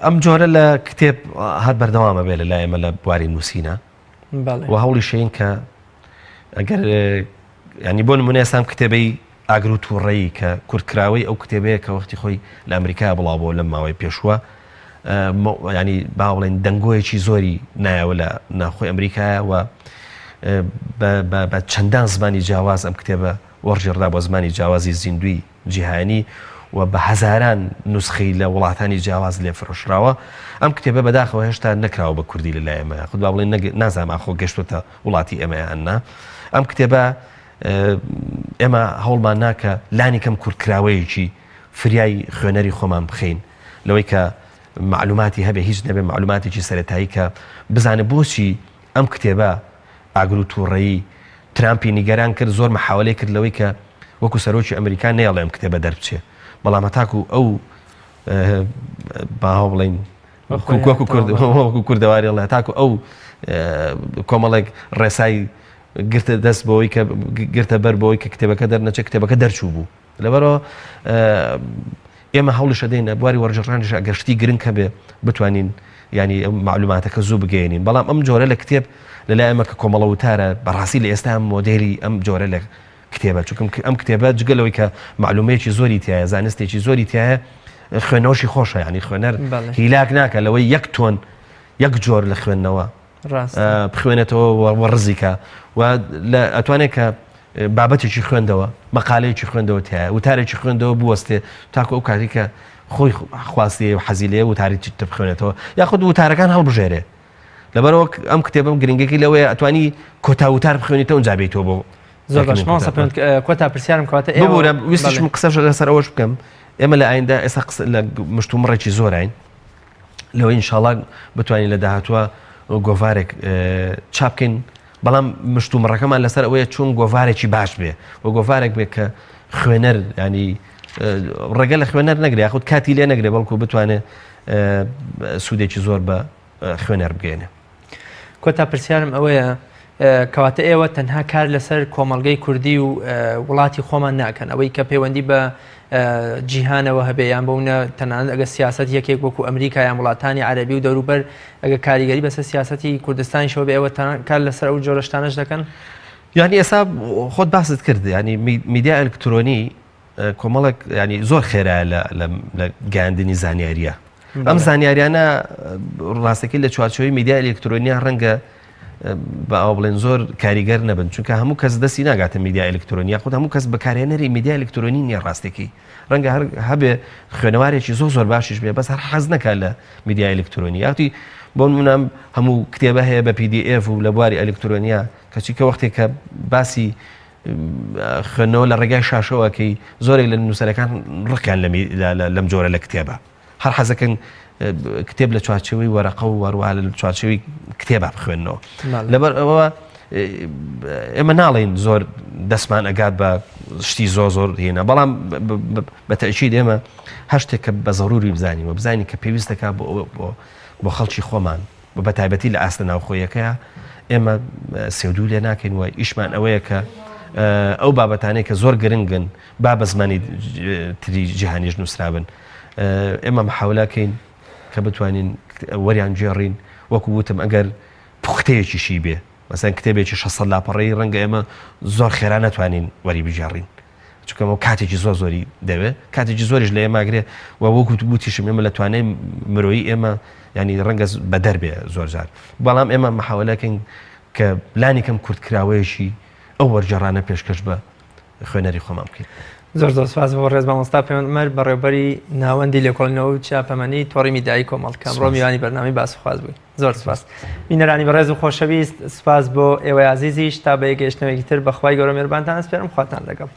ئەم جۆرە لە کتێب هەر بەردەوامە بێ لە لای ئێمە لە بواری نووسینە و هەوڵی شەین کە ئەگەر ینی بۆ نمونە ئێستام کتێبەی ئاگر و تووڕەیی کە کورتکراوەی ئەو کتێبەیە کە وەختی خۆی لە ئەمریکا بڵاوبووە لەم ماوەی پێشووە ینی با بڵێن دەنگۆیەکی زۆری نایەوە لە ناخۆی ئەمریکایە و بە چەندان زمانی جیاواز ئەم کتێبە وەرجێڕدا بۆ زمانی جیاوازی زیندوی جیهانی و بە هەزاران نوسخەی لە وڵاتانی جیاواز لێ فرۆشراوە ئەم کتێبە بەداخەوە هێشتا نەکراوە بە کوردی لە لای ئێمە خود با بڵێن نازانم ئاخۆ گەشتوتە وڵاتی ئێمەیاننا ئەم کتێبە ئێمە هەوڵمان ناکە لانی کەم کورتکراوەیەکی فریای خوێنەری خۆمان بخەین لەوەی کە معلوماتی هەبێ هیچ نەبێ معلوماتێکی سەرەتایی کە بزانە بۆچی ئەم کتێبە ئاگر و تووڕەیی ترامپی نیگەران کرد زۆر محاولەی کرد لەوەی کە وەکو سەرۆکی ئەمریکا نێڵێ ئەم کتێبە دەربچێ بەڵام هەتاکو ئەو باها بڵین وەکو کوردەواریڵێ هەتاکو ئەو کۆمەڵێک ڕێسای گرتە دەست بەوەی کە گرتە بەر بەوەی کە کتێبەکە دەرنەچێت کتێبەکە دەرچوو بوو لەبەرەوە ئێمە هەوڵش دەدەین بواری وەرجەڕانیش ئەگەر شتی گرنگ هەبێ بتوانین ینی معلوماتەکە زوو بگەێنین بەڵام ئەم جۆرە لە کتێب لەلای ئەمە کە کۆمەڵە وتارە بەڕاستی لە ئێستا مۆدێلی ئەم جۆرە لە کتێبە چونکە ئەم کتێبە جگەلەوەی کە معلومەیەکی زۆری تایە زانستێکی زۆری تایە خوێنەوەشی خۆشە ینی خوێنەر هیلاک ناکە لەوەی 1 تۆن 1 جۆر لە خوێندنەوە بخوێنێتەوە وەڕزیکە و ئەتوانێت کە بابەتێکی خوێندەوە مەقالەیەکی خوێندەوە تایە وتارێکی خوێندەوە بوەستێ تاکو ئەو کاتی کە خۆی خواستی و حەزی لێ وتارێکی تر بخوێنێتەوە یاخود وتارەکان هەڵبژێرێ لەبەرەوە ئەم کتێبم گرنگێکی لەوەیە ئەتوانی کۆتاوتار بخوێنیتەوە و جابێتەوە بۆ زۆر باش کۆتا پرسیارم کەواتە ببوورە ویستیشم قسەش لەسەر ئەوەش بکەم ئێمە لە ئایندا ئێستا لە مشتومڕێکی زۆرین لەوەی ئینشاڵڵا بتوانین لە داهاتوە گۆڤارێک چاپکەین بەڵام مشتومڕەکەمان لەسەر ئەوەیە چون گۆڤارێکی باش بێ و گۆڤارێک بێ کە خوێنەر ینی ڕێگە لە خوێنەر نەگرێ یاخود کاتی لێ نەگرێ بەڵکو بتوانێت سوودێکی زۆر بە خوێنەر بگەێنێ. کۆتا پرسیارم ئەوەیە کەواتە ئێوە تەنها کار لەسەر کۆمەڵگەی کوردی و وڵاتی خۆمان ناکەن ئەوەی کە پەیوەندی بە جیهانەوە هەبێ یان بەونە تەنانەت ئەگە سیاست یەکێک وەکو ئەمریکا یان وڵاتانی عەرەبی و دەوروبەر ئەگە کاریگەری بەسەر سیاسەتی کوردستانی شەوە بێ ئێوە کار لەسەر ئەو جۆرەشتانەش دەکەن؟ یعنی ئێستا خۆت باست کرد ینی میدیا ئەلکترۆنی کۆمەڵک ینی زۆر خێرایە لە گەیاندنی زانیاریە ئەم زانیاریانە ڕاستەکەی لە چوارچەوەی میدیا ئەلکترۆنیە ڕەنگە بە ئەو بڵێن زۆر کاریگەر نەبن چونکە هەموو کەس دەستی ناگاتە میدیا ئەلکترۆنیە خۆت هەموو کەس بەکارهێنەری میدیا ئەلکترۆنی نییە ڕاستێکی ڕەنگە هەبێ خوێنەوارێکی زۆر باشیش بێ بەس هەر حەز نەکات لە میدیا ئەلکترۆنی یاختی بۆ نمونە هەموو کتێبە هەیە بە PDF و لە بواری ئەلکترۆنیە کەچی کە وەختێک کە باسی خوێندنەوە لە ڕێگای شاشەوەکەی زۆرێک لە نووسەرەکان ڕقیان لەم جۆرە لە کتێبە هەر حەزەکەن کتێب لە چوارچەوەی وەرەقە و وەروە لە چوارچەوەی کتێبە بخوێنەوە لەبەر ئەوە ئێمە ناڵێن زۆر دەستمان ئەگات بە شتی زۆر هێنا بەڵام بەتەئکید ئێمە هەر شتێک کە بە زەڕوری بزانین و بزانین کە پێویستەکە بۆ خەڵکی خۆمان بە تایبەتی لە ئاستە ناوخۆیەکەیە ئێمە سێودوو لێ ناکەین و ئیشمان ئەوەیە کە ئەو بابەتانەی کە زۆر گرنگن با بە زمانی تری جیهانیش نووسرابن ئێمە محاولەکەین کە بتوانین وەریان جێڕین وەکو وتم ئەگەر پوختەیەکیشی بێ مەسەن کتێبێکی 600 لاپەڕەی ڕەنگە ئێمە زۆر خێرا نەتوانین وەری بژێڕین چونکەمە کاتێکی زۆری دەوێت کاتێکی زۆریش لە ئێماگرێ و وەکو بوتیشم ئێمە لە توانای مرۆیی ئێمە ینی ڕەنگە بە دەربێ زۆر جار بەڵام ئێمە محاولەکەین کە پلانێکم کورتکراوەیەکی ئەو وەرجێڕانە پێشکەش بە خوێنەری خۆمان بکەین. زۆر سپاس بۆ ڕێز مامۆستا پەیوەندمەر بەڕێوەبەری ناوەندی لێکۆڵینەوە و چاپەمەنی تۆڕی میدیایی کۆمەڵکە ئەمڕۆ میوانی بەرنامەی باسوخواز بووین. زۆر سپاس بینەرانی بەڕێز و خۆشەویست سپاس بۆ ئێوەی عەزیزیش تا بە یەکگەشتنەوەیەکی تر بەخوای گەورە میهرەبانتان ئەسپێرم خواتان لەگەڵ.